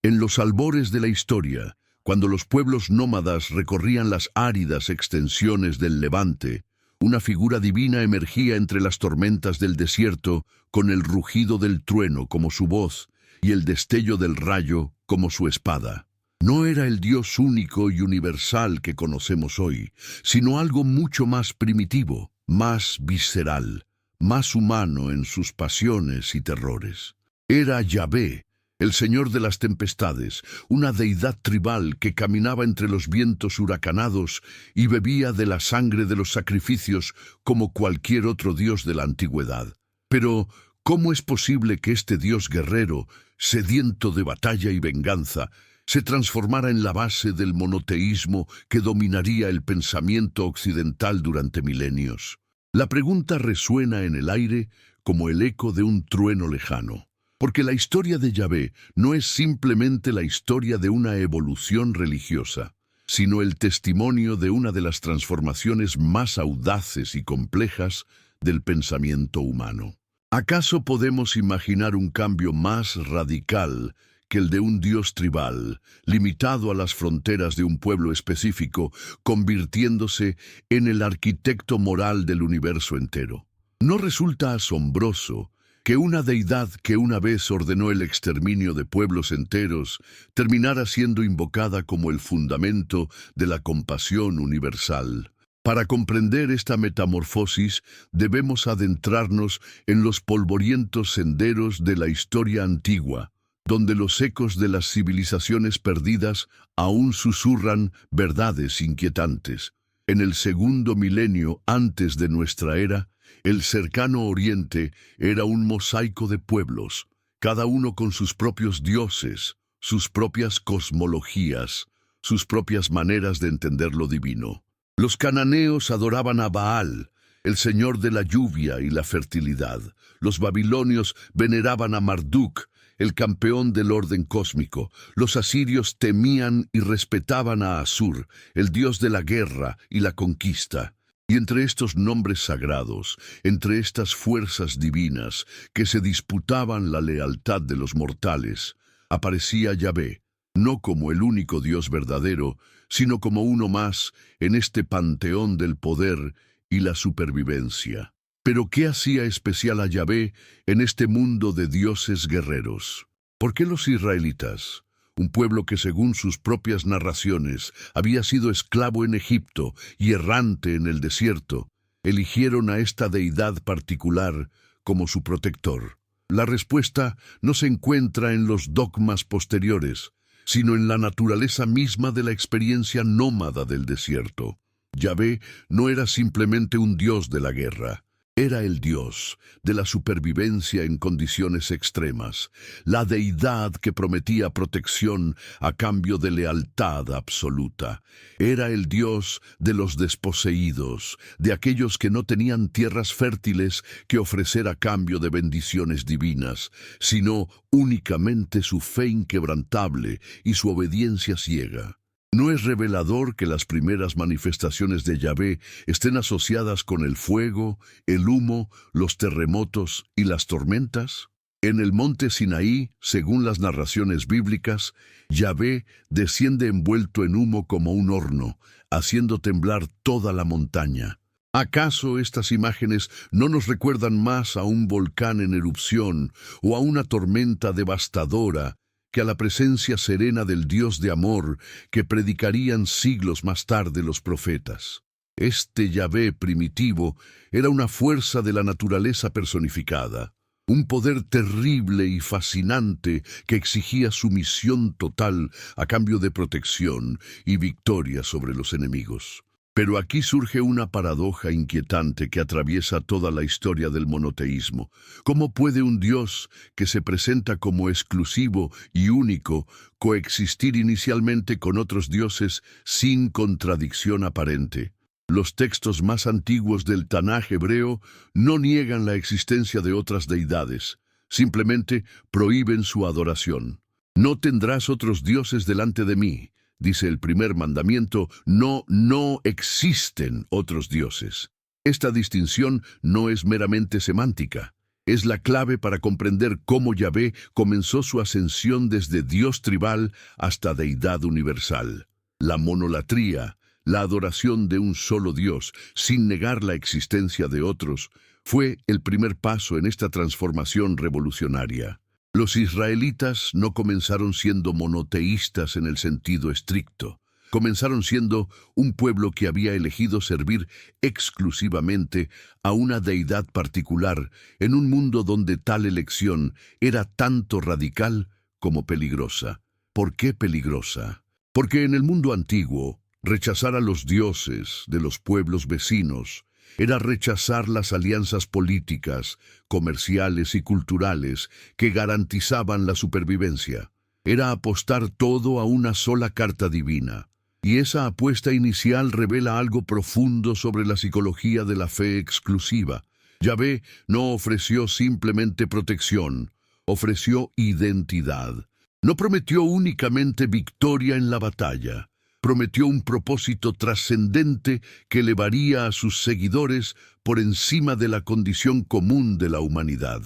En los albores de la historia, cuando los pueblos nómadas recorrían las áridas extensiones del Levante, una figura divina emergía entre las tormentas del desierto con el rugido del trueno como su voz y el destello del rayo como su espada. No era el Dios único y universal que conocemos hoy, sino algo mucho más primitivo, más visceral, más humano en sus pasiones y terrores. Era Yahvé, el Señor de las tempestades, una deidad tribal que caminaba entre los vientos huracanados y bebía de la sangre de los sacrificios como cualquier otro dios de la antigüedad. Pero, ¿cómo es posible que este dios guerrero, sediento de batalla y venganza, se transformara en la base del monoteísmo que dominaría el pensamiento occidental durante milenios? La pregunta resuena en el aire como el eco de un trueno lejano. Porque la historia de Yahvé no es simplemente la historia de una evolución religiosa, sino el testimonio de una de las transformaciones más audaces y complejas del pensamiento humano. ¿Acaso podemos imaginar un cambio más radical que el de un dios tribal, limitado a las fronteras de un pueblo específico, convirtiéndose en el arquitecto moral del universo entero? ¿No resulta asombroso que una deidad que una vez ordenó el exterminio de pueblos enteros terminara siendo invocada como el fundamento de la compasión universal? Para comprender esta metamorfosis, debemos adentrarnos en los polvorientos senderos de la historia antigua, donde los ecos de las civilizaciones perdidas aún susurran verdades inquietantes. En el segundo milenio antes de nuestra era, el cercano Oriente era un mosaico de pueblos, cada uno con sus propios dioses, sus propias cosmologías, sus propias maneras de entender lo divino. Los cananeos adoraban a Baal, el señor de la lluvia y la fertilidad. Los babilonios veneraban a Marduk, el campeón del orden cósmico. Los asirios temían y respetaban a Asur, el dios de la guerra y la conquista. Y entre estos nombres sagrados, entre estas fuerzas divinas que se disputaban la lealtad de los mortales, aparecía Yahvé, no como el único Dios verdadero, sino como uno más en este panteón del poder y la supervivencia. Pero ¿qué hacía especial a Yahvé en este mundo de dioses guerreros? ¿Por qué los israelitas, un pueblo que según sus propias narraciones había sido esclavo en Egipto y errante en el desierto, eligieron a esta deidad particular como su protector? La respuesta no se encuentra en los dogmas posteriores, sino en la naturaleza misma de la experiencia nómada del desierto. Yahvé no era simplemente un dios de la guerra. Era el Dios de la supervivencia en condiciones extremas, la deidad que prometía protección a cambio de lealtad absoluta. Era el Dios de los desposeídos, de aquellos que no tenían tierras fértiles que ofrecer a cambio de bendiciones divinas, sino únicamente su fe inquebrantable y su obediencia ciega. ¿No es revelador que las primeras manifestaciones de Yahvé estén asociadas con el fuego, el humo, los terremotos y las tormentas? En el monte Sinaí, según las narraciones bíblicas, Yahvé desciende envuelto en humo como un horno, haciendo temblar toda la montaña. ¿Acaso estas imágenes no nos recuerdan más a un volcán en erupción o a una tormenta devastadora que a la presencia serena del Dios de amor que predicarían siglos más tarde los profetas? Este Yahvé primitivo era una fuerza de la naturaleza personificada, un poder terrible y fascinante que exigía sumisión total a cambio de protección y victoria sobre los enemigos. Pero aquí surge una paradoja inquietante que atraviesa toda la historia del monoteísmo. ¿Cómo puede un Dios que se presenta como exclusivo y único coexistir inicialmente con otros dioses sin contradicción aparente? Los textos más antiguos del Tanaj hebreo no niegan la existencia de otras deidades, simplemente prohíben su adoración. No tendrás otros dioses delante de mí. Dice el primer mandamiento, no existen otros dioses. Esta distinción no es meramente semántica, Es la clave para comprender cómo Yahvé comenzó su ascensión desde Dios tribal hasta deidad universal. La monolatría, la adoración de un solo Dios, sin negar la existencia de otros, fue el primer paso en esta transformación revolucionaria. Los israelitas no comenzaron siendo monoteístas en el sentido estricto. Comenzaron siendo un pueblo que había elegido servir exclusivamente a una deidad particular en un mundo donde tal elección era tanto radical como peligrosa. ¿Por qué peligrosa? Porque en el mundo antiguo, rechazar a los dioses de los pueblos vecinos era rechazar las alianzas políticas, comerciales y culturales que garantizaban la supervivencia. Era apostar todo a una sola carta divina. Y esa apuesta inicial revela algo profundo sobre la psicología de la fe exclusiva. Yahvé no ofreció simplemente protección, ofreció identidad. No prometió únicamente victoria en la batalla, prometió un propósito trascendente que elevaría a sus seguidores por encima de la condición común de la humanidad.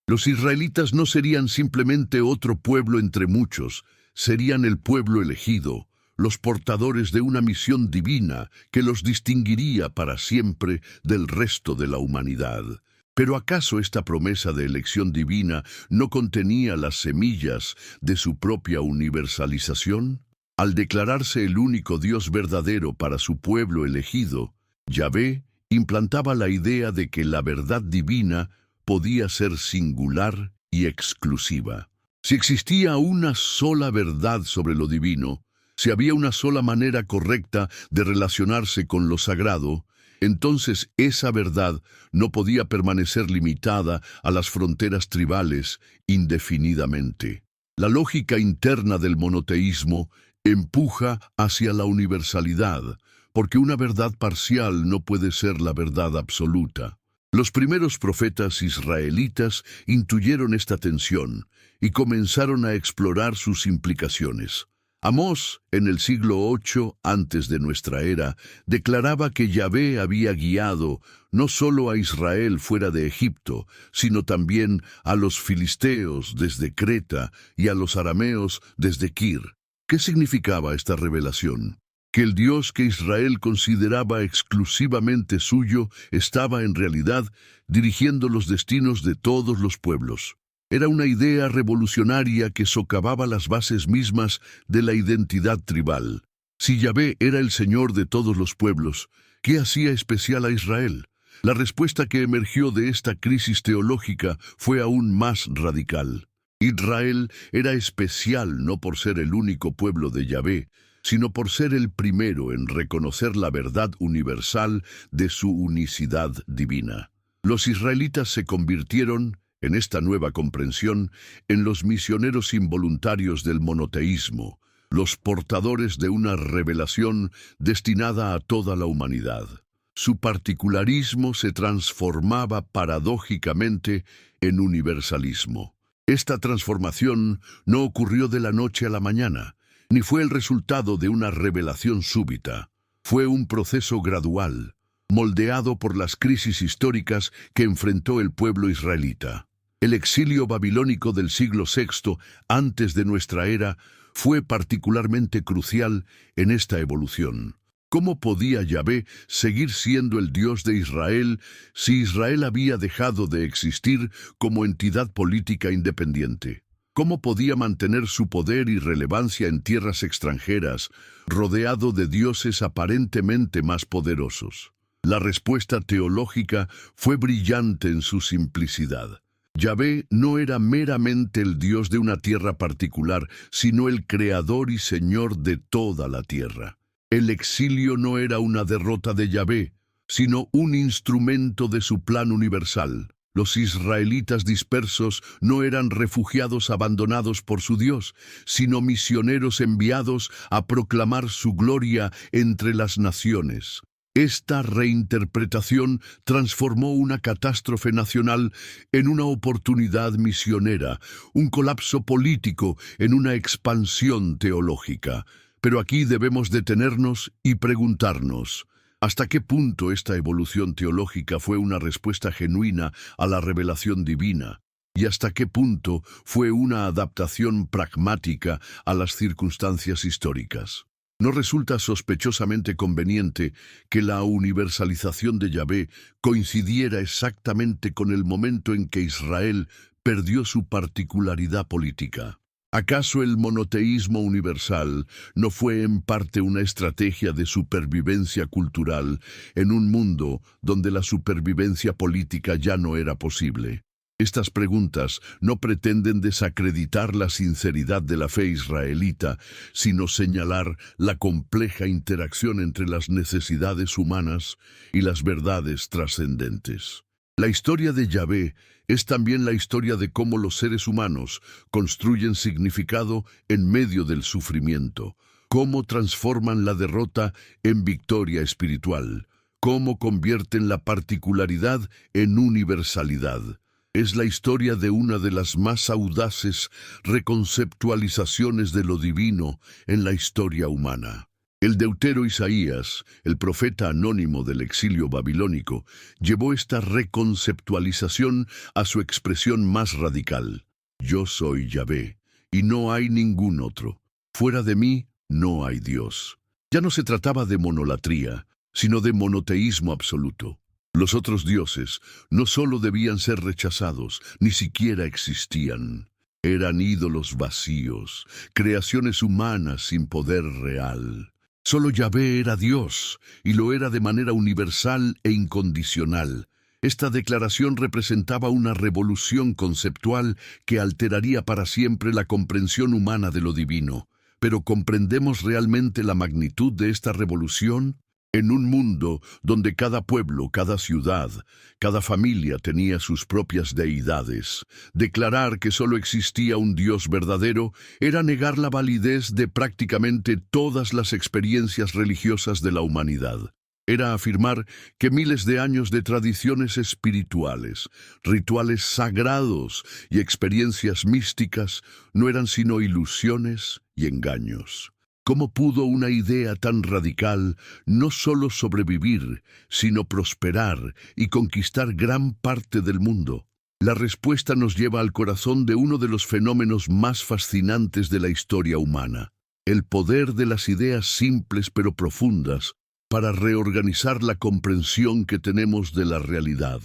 Los israelitas no serían simplemente otro pueblo entre muchos, serían el pueblo elegido, los portadores de una misión divina que los distinguiría para siempre del resto de la humanidad. ¿Pero acaso esta promesa de elección divina no contenía las semillas de su propia universalización? Al declararse el único Dios verdadero para su pueblo elegido, Yahvé implantaba la idea de que la verdad divina podía ser singular y exclusiva. Si existía una sola verdad sobre lo divino, si había una sola manera correcta de relacionarse con lo sagrado, entonces esa verdad no podía permanecer limitada a las fronteras tribales indefinidamente. La lógica interna del monoteísmo empuja hacia la universalidad, porque una verdad parcial no puede ser la verdad absoluta. Los primeros profetas israelitas intuyeron esta tensión y comenzaron a explorar sus implicaciones. Amós, en el siglo VIII antes de nuestra era, declaraba que Yahvé había guiado no solo a Israel fuera de Egipto, sino también a los filisteos desde Creta y a los arameos desde Kir. ¿Qué significaba esta revelación? Que el Dios que Israel consideraba exclusivamente suyo estaba en realidad dirigiendo los destinos de todos los pueblos. Era una idea revolucionaria que socavaba las bases mismas de la identidad tribal. Si Yahvé era el Señor de todos los pueblos, ¿qué hacía especial a Israel? La respuesta que emergió de esta crisis teológica fue aún más radical. Israel era especial no por ser el único pueblo de Yahvé, sino por ser el primero en reconocer la verdad universal de su unicidad divina. Los israelitas se convirtieron, en esta nueva comprensión, en los misioneros involuntarios del monoteísmo, los portadores de una revelación destinada a toda la humanidad. Su particularismo se transformaba paradójicamente en universalismo. Esta transformación no ocurrió de la noche a la mañana, ni fue el resultado de una revelación súbita. Fue un proceso gradual, moldeado por las crisis históricas que enfrentó el pueblo israelita. El exilio babilónico del siglo VI antes de nuestra era fue particularmente crucial en esta evolución. ¿Cómo podía Yahvé seguir siendo el Dios de Israel si Israel había dejado de existir como entidad política independiente? ¿Cómo podía mantener su poder y relevancia en tierras extranjeras, rodeado de dioses aparentemente más poderosos? La respuesta teológica fue brillante en su simplicidad. Yahvé no era meramente el Dios de una tierra particular, sino el creador y señor de toda la tierra. El exilio no era una derrota de Yahvé, sino un instrumento de su plan universal. Los israelitas dispersos no eran refugiados abandonados por su Dios, sino misioneros enviados a proclamar su gloria entre las naciones. Esta reinterpretación transformó una catástrofe nacional en una oportunidad misionera, un colapso político en una expansión teológica. Pero aquí debemos detenernos y preguntarnos, ¿Hasta qué punto esta evolución teológica fue una respuesta genuina a la revelación divina? ¿Y hasta qué punto fue una adaptación pragmática a las circunstancias históricas? ¿No resulta sospechosamente conveniente que la universalización de Yahvé coincidiera exactamente con el momento en que Israel perdió su particularidad política? ¿Acaso el monoteísmo universal no fue en parte una estrategia de supervivencia cultural en un mundo donde la supervivencia política ya no era posible? Estas preguntas no pretenden desacreditar la sinceridad de la fe israelita, sino señalar la compleja interacción entre las necesidades humanas y las verdades trascendentes. La historia de Yahvé es también la historia de cómo los seres humanos construyen significado en medio del sufrimiento, cómo transforman la derrota en victoria espiritual, cómo convierten la particularidad en universalidad. Es la historia de una de las más audaces reconceptualizaciones de lo divino en la historia humana. El deutero Isaías, el profeta anónimo del exilio babilónico, llevó esta reconceptualización a su expresión más radical. Yo soy Yahvé, y no hay ningún otro. Fuera de mí no hay Dios. Ya no se trataba de monolatría, sino de monoteísmo absoluto. Los otros dioses no solo debían ser rechazados, ni siquiera existían. Eran ídolos vacíos, creaciones humanas sin poder real. Solo Yahvé era Dios, y lo era de manera universal e incondicional. Esta declaración representaba una revolución conceptual que alteraría para siempre la comprensión humana de lo divino. Pero ¿comprendemos realmente la magnitud de esta revolución? En un mundo donde cada pueblo, cada ciudad, cada familia tenía sus propias deidades, declarar que solo existía un Dios verdadero era negar la validez de prácticamente todas las experiencias religiosas de la humanidad. Era afirmar que miles de años de tradiciones espirituales, rituales sagrados y experiencias místicas no eran sino ilusiones y engaños. ¿Cómo pudo una idea tan radical no solo sobrevivir, sino prosperar y conquistar gran parte del mundo? La respuesta nos lleva al corazón de uno de los fenómenos más fascinantes de la historia humana, el poder de las ideas simples pero profundas para reorganizar la comprensión que tenemos de la realidad.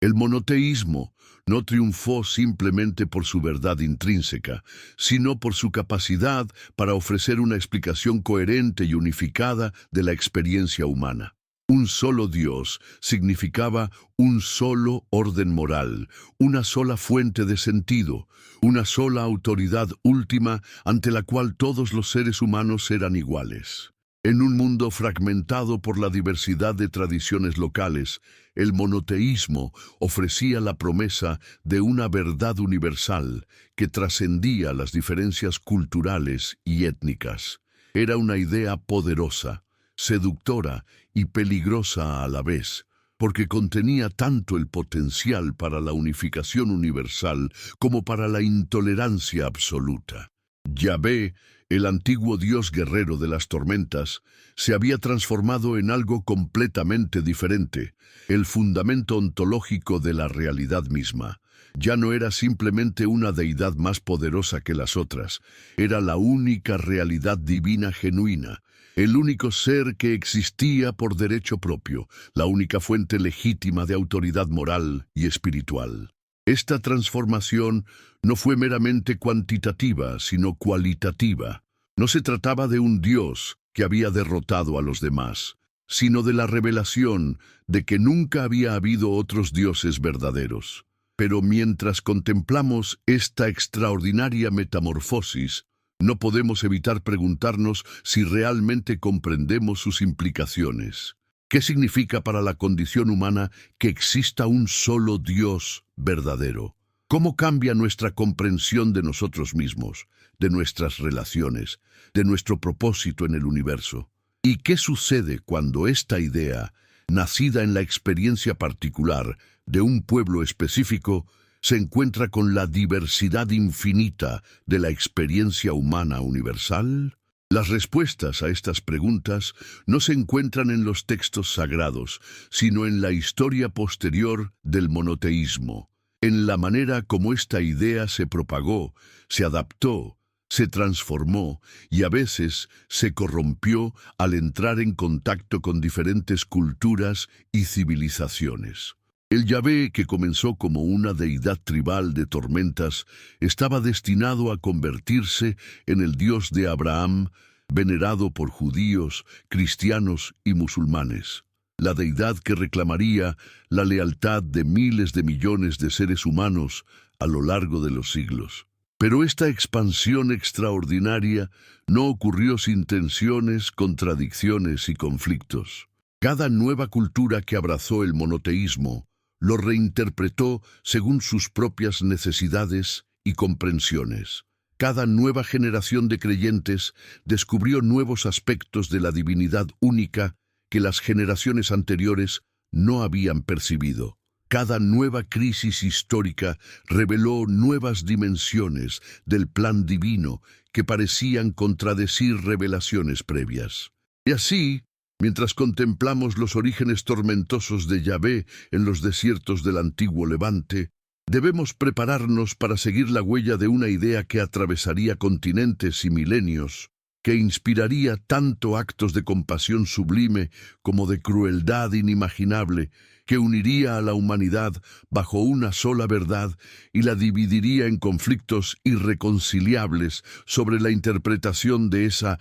El monoteísmo no triunfó simplemente por su verdad intrínseca, sino por su capacidad para ofrecer una explicación coherente y unificada de la experiencia humana. Un solo Dios significaba un solo orden moral, una sola fuente de sentido, una sola autoridad última ante la cual todos los seres humanos eran iguales. En un mundo fragmentado por la diversidad de tradiciones locales, el monoteísmo ofrecía la promesa de una verdad universal que trascendía las diferencias culturales y étnicas. Era una idea poderosa, seductora y peligrosa a la vez, porque contenía tanto el potencial para la unificación universal como para la intolerancia absoluta. Yahvé, el antiguo dios guerrero de las tormentas, se había transformado en algo completamente diferente, el fundamento ontológico de la realidad misma. Ya no era simplemente una deidad más poderosa que las otras, era la única realidad divina genuina, el único ser que existía por derecho propio, la única fuente legítima de autoridad moral y espiritual. Esta transformación no fue meramente cuantitativa, sino cualitativa. No se trataba de un Dios que había derrotado a los demás, sino de la revelación de que nunca había habido otros dioses verdaderos. Pero mientras contemplamos esta extraordinaria metamorfosis, no podemos evitar preguntarnos si realmente comprendemos sus implicaciones. ¿Qué significa para la condición humana que exista un solo Dios verdadero? ¿Cómo cambia nuestra comprensión de nosotros mismos, de nuestras relaciones, de nuestro propósito en el universo? ¿Y qué sucede cuando esta idea, nacida en la experiencia particular de un pueblo específico, se encuentra con la diversidad infinita de la experiencia humana universal? Las respuestas a estas preguntas no se encuentran en los textos sagrados, sino en la historia posterior del monoteísmo, en la manera como esta idea se propagó, se adaptó, se transformó y a veces se corrompió al entrar en contacto con diferentes culturas y civilizaciones. El Yahvé, que comenzó como una deidad tribal de tormentas, estaba destinado a convertirse en el Dios de Abraham, venerado por judíos, cristianos y musulmanes. La deidad que reclamaría la lealtad de miles de millones de seres humanos a lo largo de los siglos. Pero esta expansión extraordinaria no ocurrió sin tensiones, contradicciones y conflictos. Cada nueva cultura que abrazó el monoteísmo lo reinterpretó según sus propias necesidades y comprensiones. Cada nueva generación de creyentes descubrió nuevos aspectos de la divinidad única que las generaciones anteriores no habían percibido. Cada nueva crisis histórica reveló nuevas dimensiones del plan divino que parecían contradecir revelaciones previas. Y así, mientras contemplamos los orígenes tormentosos de Yahvé en los desiertos del antiguo Levante, debemos prepararnos para seguir la huella de una idea que atravesaría continentes y milenios, que inspiraría tanto actos de compasión sublime como de crueldad inimaginable, que uniría a la humanidad bajo una sola verdad y la dividiría en conflictos irreconciliables sobre la interpretación de esa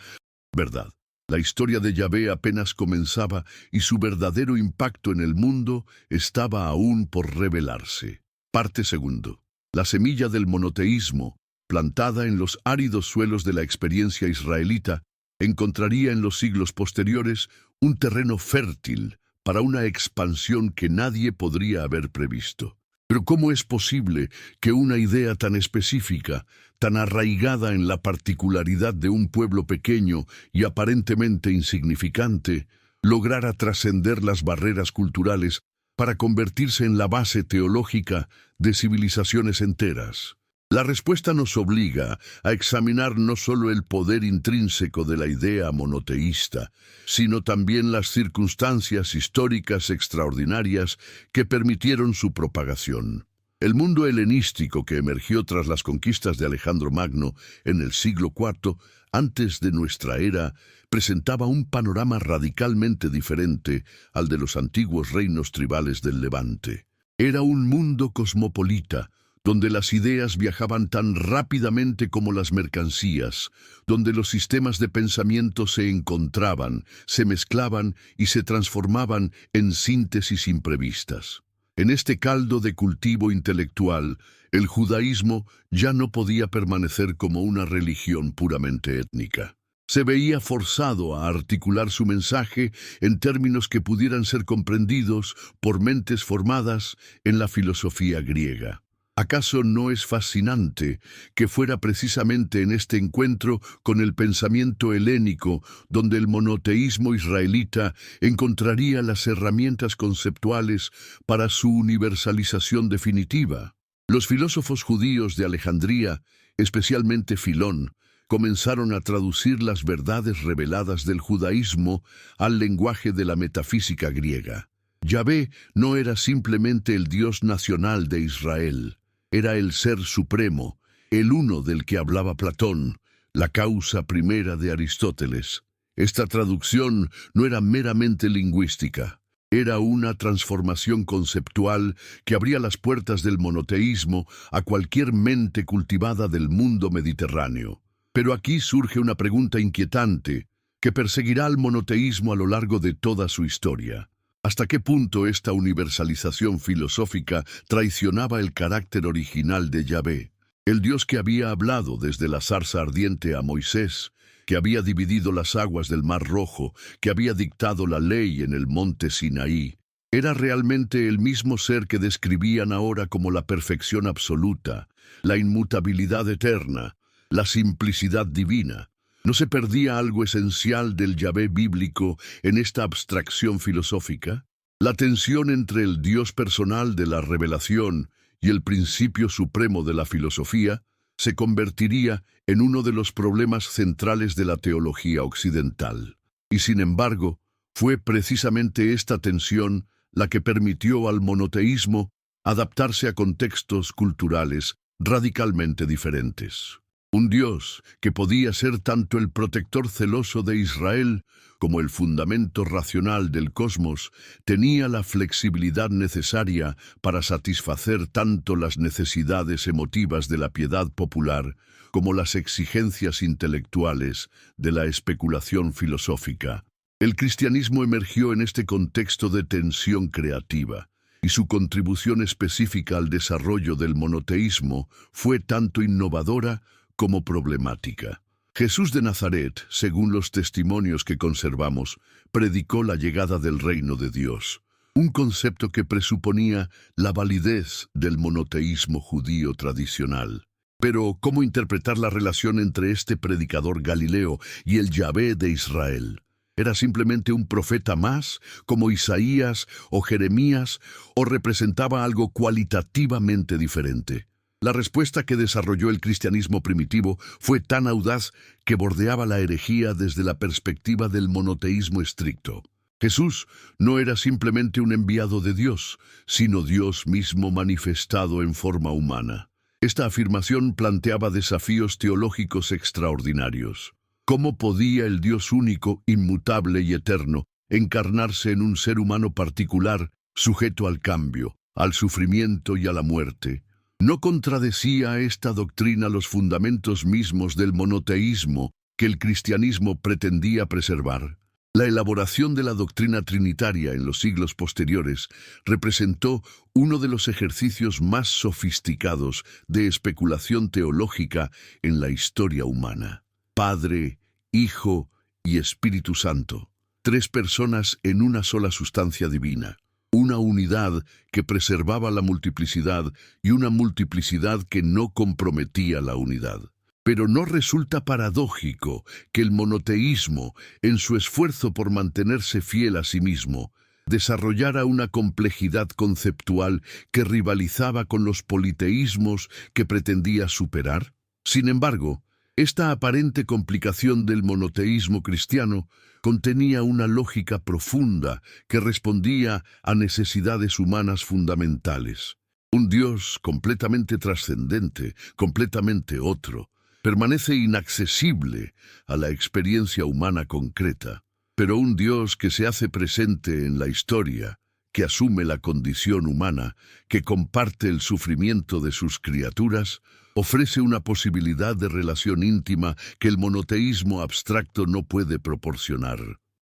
verdad. La historia de Yahvé apenas comenzaba y su verdadero impacto en el mundo estaba aún por revelarse. Parte segundo. La semilla del monoteísmo, plantada en los áridos suelos de la experiencia israelita, encontraría en los siglos posteriores un terreno fértil para una expansión que nadie podría haber previsto. Pero ¿cómo es posible que una idea tan específica, tan arraigada en la particularidad de un pueblo pequeño y aparentemente insignificante, lograra trascender las barreras culturales para convertirse en la base teológica de civilizaciones enteras? La respuesta nos obliga a examinar no solo el poder intrínseco de la idea monoteísta, sino también las circunstancias históricas extraordinarias que permitieron su propagación. El mundo helenístico que emergió tras las conquistas de Alejandro Magno en el siglo IV antes de nuestra era presentaba un panorama radicalmente diferente al de los antiguos reinos tribales del Levante. Era un mundo cosmopolita, donde las ideas viajaban tan rápidamente como las mercancías, donde los sistemas de pensamiento se encontraban, se mezclaban y se transformaban en síntesis imprevistas. En este caldo de cultivo intelectual, el judaísmo ya no podía permanecer como una religión puramente étnica. Se veía forzado a articular su mensaje en términos que pudieran ser comprendidos por mentes formadas en la filosofía griega. ¿Acaso no es fascinante que fuera precisamente en este encuentro con el pensamiento helénico donde el monoteísmo israelita encontraría las herramientas conceptuales para su universalización definitiva? Los filósofos judíos de Alejandría, especialmente Filón, comenzaron a traducir las verdades reveladas del judaísmo al lenguaje de la metafísica griega. Yahvé no era simplemente el Dios nacional de Israel. Era el Ser Supremo, el uno del que hablaba Platón, la causa primera de Aristóteles. Esta traducción no era meramente lingüística, era una transformación conceptual que abría las puertas del monoteísmo a cualquier mente cultivada del mundo mediterráneo. Pero aquí surge una pregunta inquietante que perseguirá al monoteísmo a lo largo de toda su historia. ¿Hasta qué punto esta universalización filosófica traicionaba el carácter original de Yahvé? El Dios que había hablado desde la zarza ardiente a Moisés, que había dividido las aguas del Mar Rojo, que había dictado la ley en el monte Sinaí, ¿era realmente el mismo ser que describían ahora como la perfección absoluta, la inmutabilidad eterna, la simplicidad divina? ¿No se perdía algo esencial del Yahvé bíblico en esta abstracción filosófica? La tensión entre el Dios personal de la revelación y el principio supremo de la filosofía se convertiría en uno de los problemas centrales de la teología occidental. Y sin embargo, fue precisamente esta tensión la que permitió al monoteísmo adaptarse a contextos culturales radicalmente diferentes. Un Dios que podía ser tanto el protector celoso de Israel como el fundamento racional del cosmos, tenía la flexibilidad necesaria para satisfacer tanto las necesidades emotivas de la piedad popular como las exigencias intelectuales de la especulación filosófica. El cristianismo emergió en este contexto de tensión creativa, y su contribución específica al desarrollo del monoteísmo fue tanto innovadora como problemática. Jesús de Nazaret, según los testimonios que conservamos, predicó la llegada del reino de Dios, un concepto que presuponía la validez del monoteísmo judío tradicional. Pero, ¿cómo interpretar la relación entre este predicador galileo y el Yahvé de Israel? ¿Era simplemente un profeta más, como Isaías o Jeremías, o representaba algo cualitativamente diferente? La respuesta que desarrolló el cristianismo primitivo fue tan audaz que bordeaba la herejía desde la perspectiva del monoteísmo estricto. Jesús no era simplemente un enviado de Dios, sino Dios mismo manifestado en forma humana. Esta afirmación planteaba desafíos teológicos extraordinarios. ¿Cómo podía el Dios único, inmutable y eterno encarnarse en un ser humano particular, sujeto al cambio, al sufrimiento y a la muerte? ¿No contradecía esta doctrina los fundamentos mismos del monoteísmo que el cristianismo pretendía preservar? La elaboración de la doctrina trinitaria en los siglos posteriores representó uno de los ejercicios más sofisticados de especulación teológica en la historia humana. Padre, Hijo y Espíritu Santo, tres personas en una sola sustancia divina. Una unidad que preservaba la multiplicidad y una multiplicidad que no comprometía la unidad. Pero ¿no resulta paradójico que el monoteísmo, en su esfuerzo por mantenerse fiel a sí mismo, desarrollara una complejidad conceptual que rivalizaba con los politeísmos que pretendía superar? Sin embargo, esta aparente complicación del monoteísmo cristiano contenía una lógica profunda que respondía a necesidades humanas fundamentales. Un Dios completamente trascendente, completamente otro, permanece inaccesible a la experiencia humana concreta, pero un Dios que se hace presente en la historia, que asume la condición humana, que comparte el sufrimiento de sus criaturas, ofrece una posibilidad de relación íntima que el monoteísmo abstracto no puede proporcionar.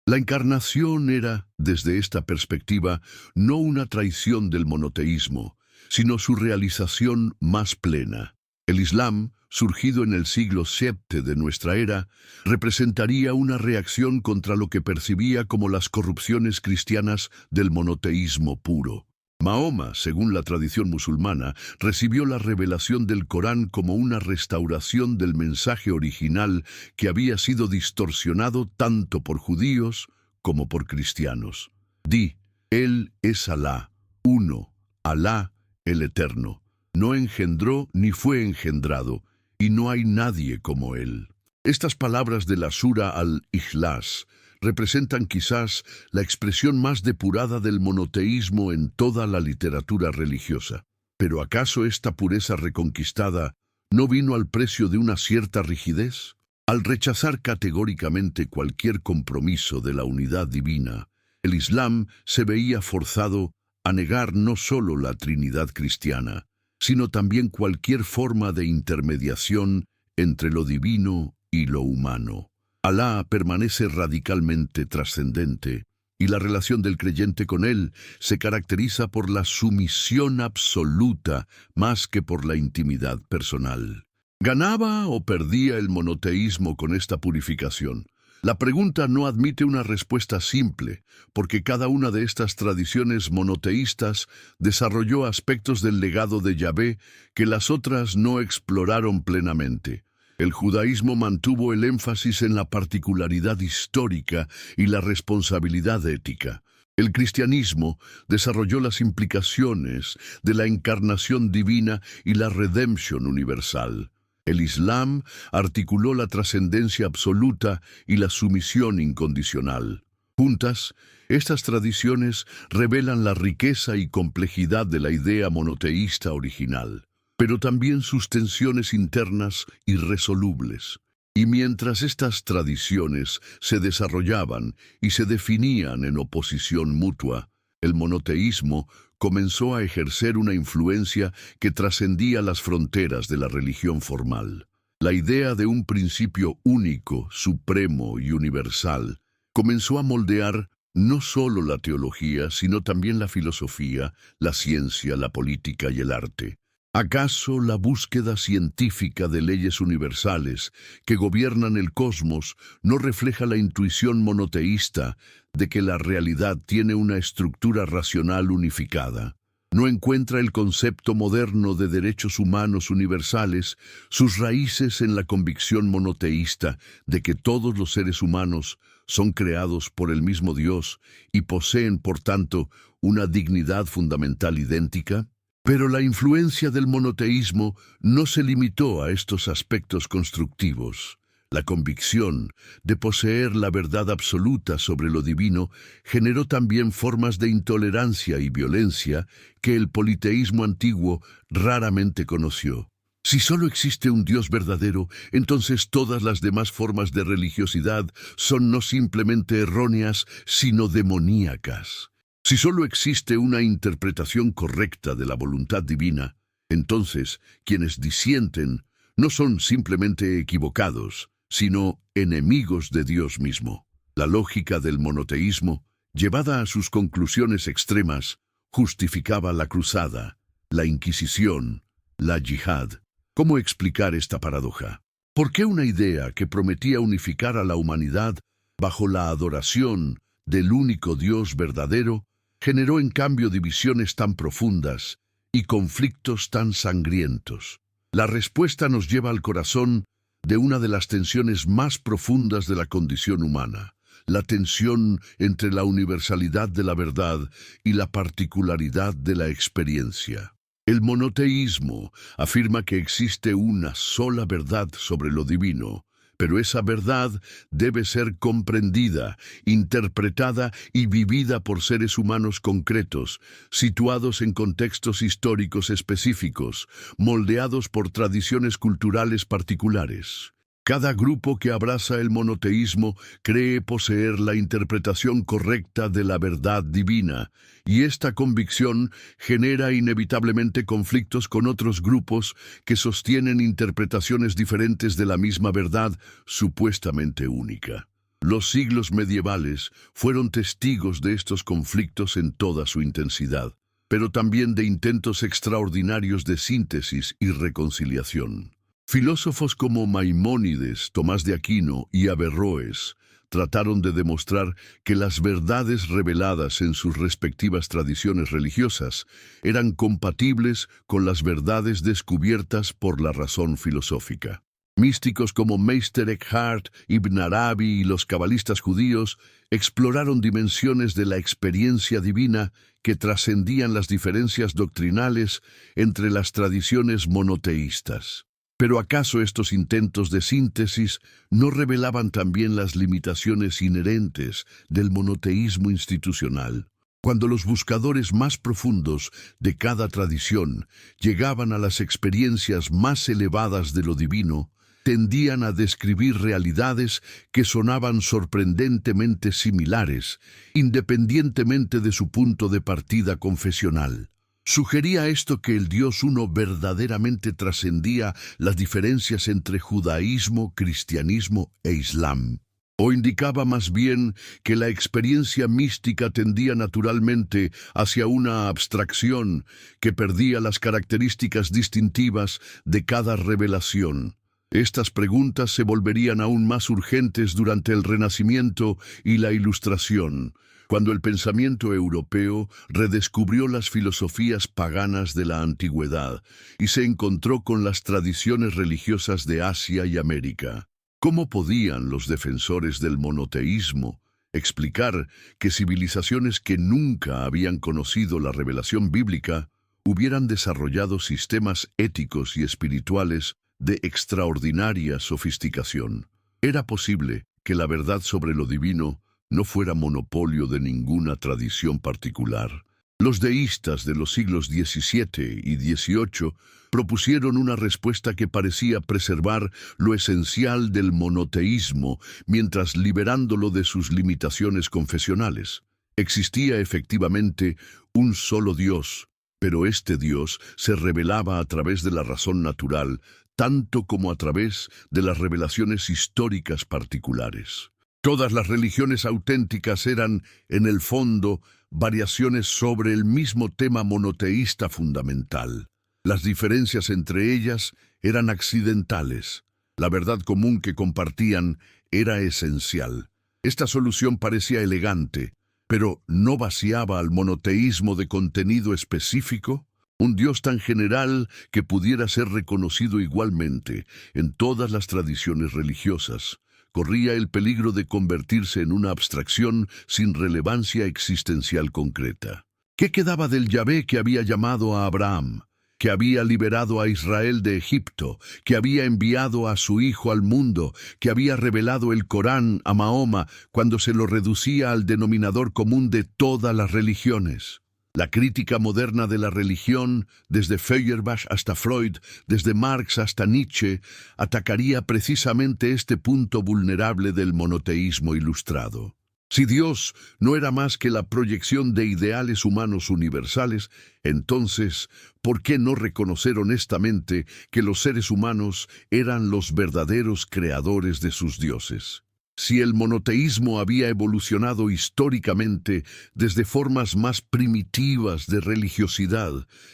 La encarnación era, desde esta perspectiva, no una traición del monoteísmo, sino su realización más plena. El Islam, surgido en el siglo VII de nuestra era, representaría una reacción contra lo que percibía como las corrupciones cristianas del monoteísmo puro. Mahoma, según la tradición musulmana, recibió la revelación del Corán como una restauración del mensaje original que había sido distorsionado tanto por judíos como por cristianos. Di, Él es Alá, uno, Alá, el Eterno. No engendró ni fue engendrado, y no hay nadie como Él. Estas palabras de la Sura al-Ikhlas representan quizás la expresión más depurada del monoteísmo en toda la literatura religiosa. ¿Pero acaso esta pureza reconquistada no vino al precio de una cierta rigidez? Al rechazar categóricamente cualquier compromiso de la unidad divina, el Islam se veía forzado a negar no solo la Trinidad cristiana, sino también cualquier forma de intermediación entre lo divino y lo humano. Alá permanece radicalmente trascendente, y la relación del creyente con Él se caracteriza por la sumisión absoluta más que por la intimidad personal. ¿Ganaba o perdía el monoteísmo con esta purificación? La pregunta no admite una respuesta simple, porque cada una de estas tradiciones monoteístas desarrolló aspectos del legado de Yahvé que las otras no exploraron plenamente. El judaísmo mantuvo el énfasis en la particularidad histórica y la responsabilidad ética. El cristianismo desarrolló las implicaciones de la encarnación divina y la redempción universal. El Islam articuló la trascendencia absoluta y la sumisión incondicional. Juntas, estas tradiciones revelan la riqueza y complejidad de la idea monoteísta original, pero también sus tensiones internas irresolubles. Y mientras estas tradiciones se desarrollaban y se definían en oposición mutua, el monoteísmo comenzó a ejercer una influencia que trascendía las fronteras de la religión formal. La idea de un principio único, supremo y universal comenzó a moldear no solo la teología, sino también la filosofía, la ciencia, la política y el arte. ¿Acaso la búsqueda científica de leyes universales que gobiernan el cosmos no refleja la intuición monoteísta de que la realidad tiene una estructura racional unificada? ¿No encuentra el concepto moderno de derechos humanos universales sus raíces en la convicción monoteísta de que todos los seres humanos son creados por el mismo Dios y poseen, por tanto, una dignidad fundamental idéntica? Pero la influencia del monoteísmo no se limitó a estos aspectos constructivos. La convicción de poseer la verdad absoluta sobre lo divino generó también formas de intolerancia y violencia que el politeísmo antiguo raramente conoció. Si solo existe un Dios verdadero, entonces todas las demás formas de religiosidad son no simplemente erróneas, sino demoníacas. Si solo existe una interpretación correcta de la voluntad divina, entonces quienes disienten no son simplemente equivocados, sino enemigos de Dios mismo. La lógica del monoteísmo, llevada a sus conclusiones extremas, justificaba la cruzada, la Inquisición, la yihad. ¿Cómo explicar esta paradoja? ¿Por qué una idea que prometía unificar a la humanidad bajo la adoración del único Dios verdadero generó en cambio divisiones tan profundas y conflictos tan sangrientos? La respuesta nos lleva al corazón de una de las tensiones más profundas de la condición humana, la tensión entre la universalidad de la verdad y la particularidad de la experiencia. El monoteísmo afirma que existe una sola verdad sobre lo divino, pero esa verdad debe ser comprendida, interpretada y vivida por seres humanos concretos, situados en contextos históricos específicos, moldeados por tradiciones culturales particulares. Cada grupo que abraza el monoteísmo cree poseer la interpretación correcta de la verdad divina, y esta convicción genera inevitablemente conflictos con otros grupos que sostienen interpretaciones diferentes de la misma verdad supuestamente única. Los siglos medievales fueron testigos de estos conflictos en toda su intensidad, pero también de intentos extraordinarios de síntesis y reconciliación. Filósofos como Maimónides, Tomás de Aquino y Averroes trataron de demostrar que las verdades reveladas en sus respectivas tradiciones religiosas eran compatibles con las verdades descubiertas por la razón filosófica. Místicos como Meister Eckhart, Ibn Arabi y los cabalistas judíos exploraron dimensiones de la experiencia divina que trascendían las diferencias doctrinales entre las tradiciones monoteístas. Pero ¿acaso estos intentos de síntesis no revelaban también las limitaciones inherentes del monoteísmo institucional? Cuando los buscadores más profundos de cada tradición llegaban a las experiencias más elevadas de lo divino, tendían a describir realidades que sonaban sorprendentemente similares, independientemente de su punto de partida confesional. ¿Sugería esto que el Dios uno verdaderamente trascendía las diferencias entre judaísmo, cristianismo e islam? ¿O indicaba más bien que la experiencia mística tendía naturalmente hacia una abstracción que perdía las características distintivas de cada revelación? Estas preguntas se volverían aún más urgentes durante el Renacimiento y la Ilustración, cuando el pensamiento europeo redescubrió las filosofías paganas de la antigüedad y se encontró con las tradiciones religiosas de Asia y América. ¿Cómo podían los defensores del monoteísmo explicar que civilizaciones que nunca habían conocido la revelación bíblica hubieran desarrollado sistemas éticos y espirituales de extraordinaria sofisticación. Era posible que la verdad sobre lo divino no fuera monopolio de ninguna tradición particular. Los deístas de los siglos XVII y XVIII propusieron una respuesta que parecía preservar lo esencial del monoteísmo mientras liberándolo de sus limitaciones confesionales. Existía efectivamente un solo Dios, pero este Dios se revelaba a través de la razón natural, tanto como a través de las revelaciones históricas particulares. Todas las religiones auténticas eran, en el fondo, variaciones sobre el mismo tema monoteísta fundamental. Las diferencias entre ellas eran accidentales. La verdad común que compartían era esencial. Esta solución parecía elegante, pero ¿no vaciaba al monoteísmo de contenido específico? Un Dios tan general que pudiera ser reconocido igualmente en todas las tradiciones religiosas corría el peligro de convertirse en una abstracción sin relevancia existencial concreta. ¿Qué quedaba del Yahvé que había llamado a Abraham, que había liberado a Israel de Egipto, que había enviado a su Hijo al mundo, que había revelado el Corán a Mahoma cuando se lo reducía al denominador común de todas las religiones? La crítica moderna de la religión, desde Feuerbach hasta Freud, desde Marx hasta Nietzsche, atacaría precisamente este punto vulnerable del monoteísmo ilustrado. Si Dios no era más que la proyección de ideales humanos universales, entonces, ¿por qué no reconocer honestamente que los seres humanos eran los verdaderos creadores de sus dioses? Si el monoteísmo había evolucionado históricamente desde formas más primitivas de religiosidad,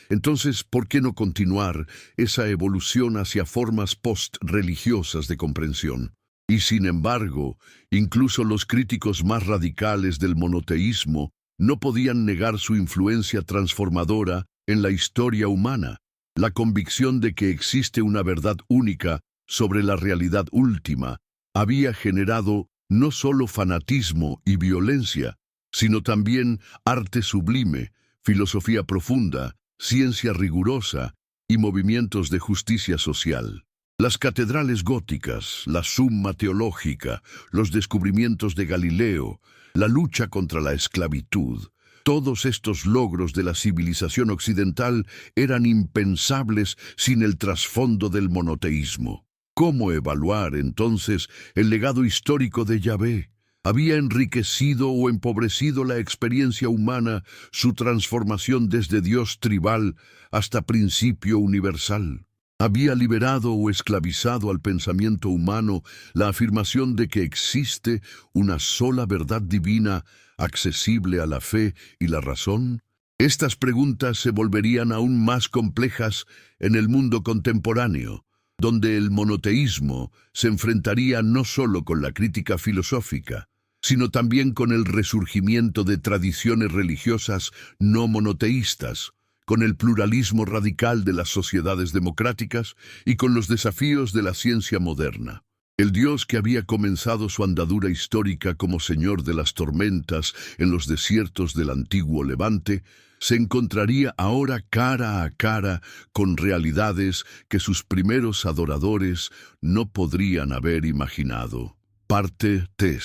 entonces, ¿por qué no continuar esa evolución hacia formas post-religiosas de comprensión? Y sin embargo, incluso los críticos más radicales del monoteísmo no podían negar su influencia transformadora en la historia humana, la convicción de que existe una verdad única sobre la realidad última, había generado no solo fanatismo y violencia, sino también arte sublime, filosofía profunda, ciencia rigurosa y movimientos de justicia social. Las catedrales góticas, la Summa Teológica, los descubrimientos de Galileo, la lucha contra la esclavitud, todos estos logros de la civilización occidental eran impensables sin el trasfondo del monoteísmo. ¿Cómo evaluar, entonces, el legado histórico de Yahvé? ¿Había enriquecido o empobrecido la experiencia humana su transformación desde Dios tribal hasta principio universal? ¿Había liberado o esclavizado al pensamiento humano la afirmación de que existe una sola verdad divina accesible a la fe y la razón? Estas preguntas se volverían aún más complejas en el mundo contemporáneo, donde el monoteísmo se enfrentaría no solo con la crítica filosófica, sino también con el resurgimiento de tradiciones religiosas no monoteístas, con el pluralismo radical de las sociedades democráticas y con los desafíos de la ciencia moderna. El Dios que había comenzado su andadura histórica como Señor de las tormentas en los desiertos del antiguo Levante, se encontraría ahora cara a cara con realidades que sus primeros adoradores no podrían haber imaginado. Parte 3.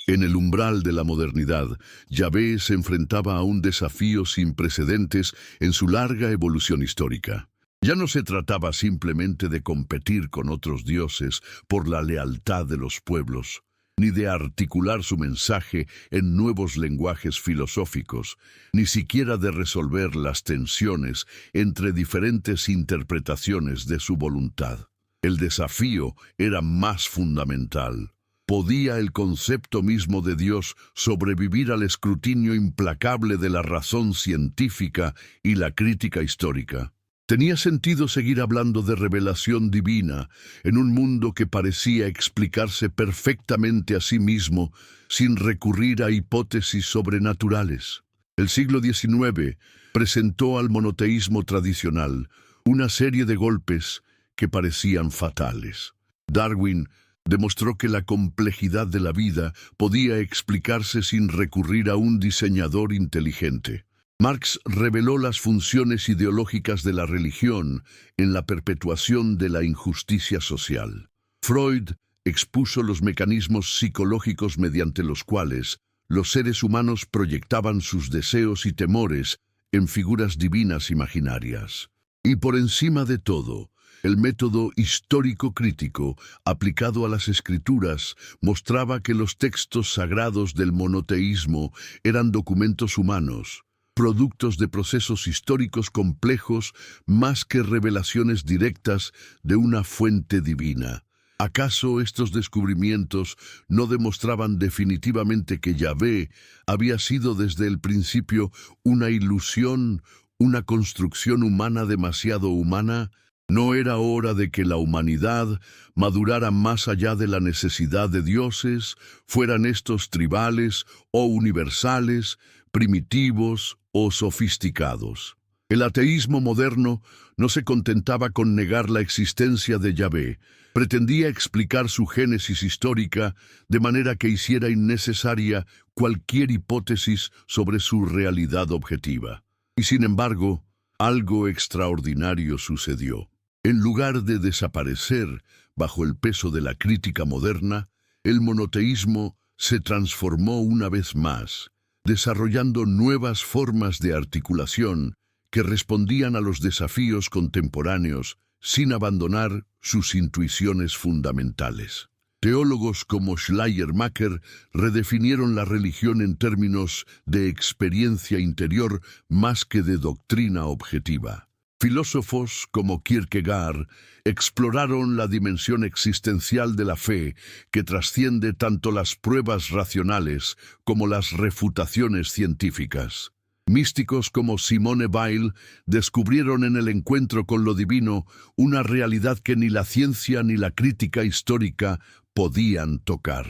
En el umbral de la modernidad, Yahvé se enfrentaba a un desafío sin precedentes en su larga evolución histórica. Ya no se trataba simplemente de competir con otros dioses por la lealtad de los pueblos, ni de articular su mensaje en nuevos lenguajes filosóficos, ni siquiera de resolver las tensiones entre diferentes interpretaciones de su voluntad. El desafío era más fundamental. ¿Podía el concepto mismo de Dios sobrevivir al escrutinio implacable de la razón científica y la crítica histórica? ¿Tenía sentido seguir hablando de revelación divina en un mundo que parecía explicarse perfectamente a sí mismo sin recurrir a hipótesis sobrenaturales? El siglo XIX presentó al monoteísmo tradicional una serie de golpes que parecían fatales. Darwin demostró que la complejidad de la vida podía explicarse sin recurrir a un diseñador inteligente. Marx reveló las funciones ideológicas de la religión en la perpetuación de la injusticia social. Freud expuso los mecanismos psicológicos mediante los cuales los seres humanos proyectaban sus deseos y temores en figuras divinas imaginarias. Y por encima de todo, el método histórico crítico aplicado a las escrituras mostraba que los textos sagrados del monoteísmo eran documentos humanos, productos de procesos históricos complejos más que revelaciones directas de una fuente divina. ¿Acaso estos descubrimientos no demostraban definitivamente que Yahvé había sido desde el principio una ilusión, una construcción humana demasiado humana? ¿No era hora de que la humanidad madurara más allá de la necesidad de dioses, fueran estos tribales o universales, primitivos o sofisticados? El ateísmo moderno no se contentaba con negar la existencia de Yahvé, pretendía explicar su génesis histórica de manera que hiciera innecesaria cualquier hipótesis sobre su realidad objetiva. Y sin embargo, algo extraordinario sucedió. En lugar de desaparecer bajo el peso de la crítica moderna, el monoteísmo se transformó una vez más, desarrollando nuevas formas de articulación que respondían a los desafíos contemporáneos sin abandonar sus intuiciones fundamentales. Teólogos como Schleiermacher redefinieron la religión en términos de experiencia interior más que de doctrina objetiva. Filósofos como Kierkegaard exploraron la dimensión existencial de la fe que trasciende tanto las pruebas racionales como las refutaciones científicas. Místicos como Simone Weil descubrieron en el encuentro con lo divino una realidad que ni la ciencia ni la crítica histórica podían tocar.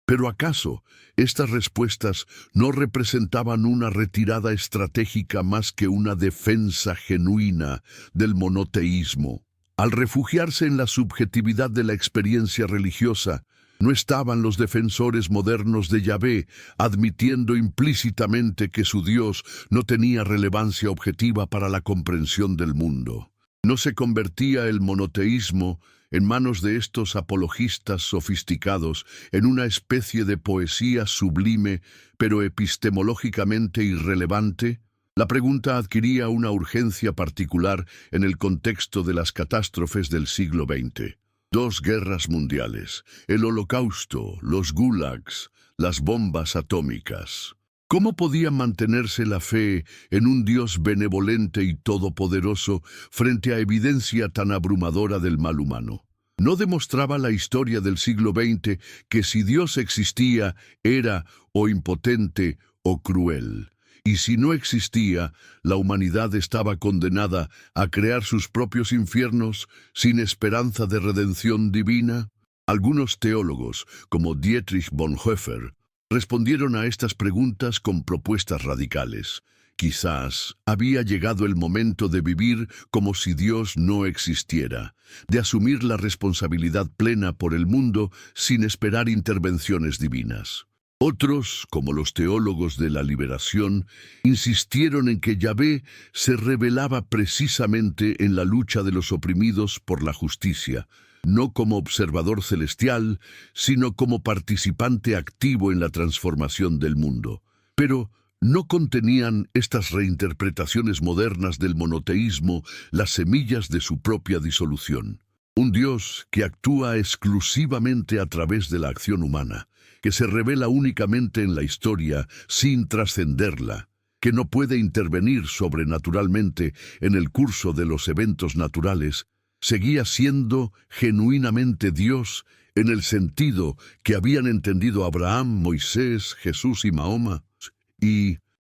¿Pero acaso estas respuestas no representaban una retirada estratégica más que una defensa genuina del monoteísmo? Al refugiarse en la subjetividad de la experiencia religiosa, no estaban los defensores modernos de Yahvé admitiendo implícitamente que su Dios no tenía relevancia objetiva para la comprensión del mundo. ¿No se convertía el monoteísmo en manos de estos apologistas sofisticados en una especie de poesía sublime pero epistemológicamente irrelevante? La pregunta adquiría una urgencia particular en el contexto de las catástrofes del siglo XX. 2 guerras mundiales, el Holocausto, los gulags, las bombas atómicas. ¿Cómo podía mantenerse la fe en un Dios benevolente y todopoderoso frente a evidencia tan abrumadora del mal humano? ¿No demostraba la historia del siglo XX que si Dios existía, era o impotente o cruel? Y si no existía, la humanidad estaba condenada a crear sus propios infiernos sin esperanza de redención divina? Algunos teólogos, como Dietrich Bonhoeffer, respondieron a estas preguntas con propuestas radicales. Quizás había llegado el momento de vivir como si Dios no existiera, de asumir la responsabilidad plena por el mundo sin esperar intervenciones divinas. Otros, como los teólogos de la liberación, insistieron en que Yahvé se revelaba precisamente en la lucha de los oprimidos por la justicia, no como observador celestial, sino como participante activo en la transformación del mundo. Pero ¿no contenían estas reinterpretaciones modernas del monoteísmo las semillas de su propia disolución? Un Dios que actúa exclusivamente a través de la acción humana, que se revela únicamente en la historia sin trascenderla, que no puede intervenir sobrenaturalmente en el curso de los eventos naturales, seguía siendo genuinamente Dios en el sentido que habían entendido Abraham, Moisés, Jesús y Mahoma,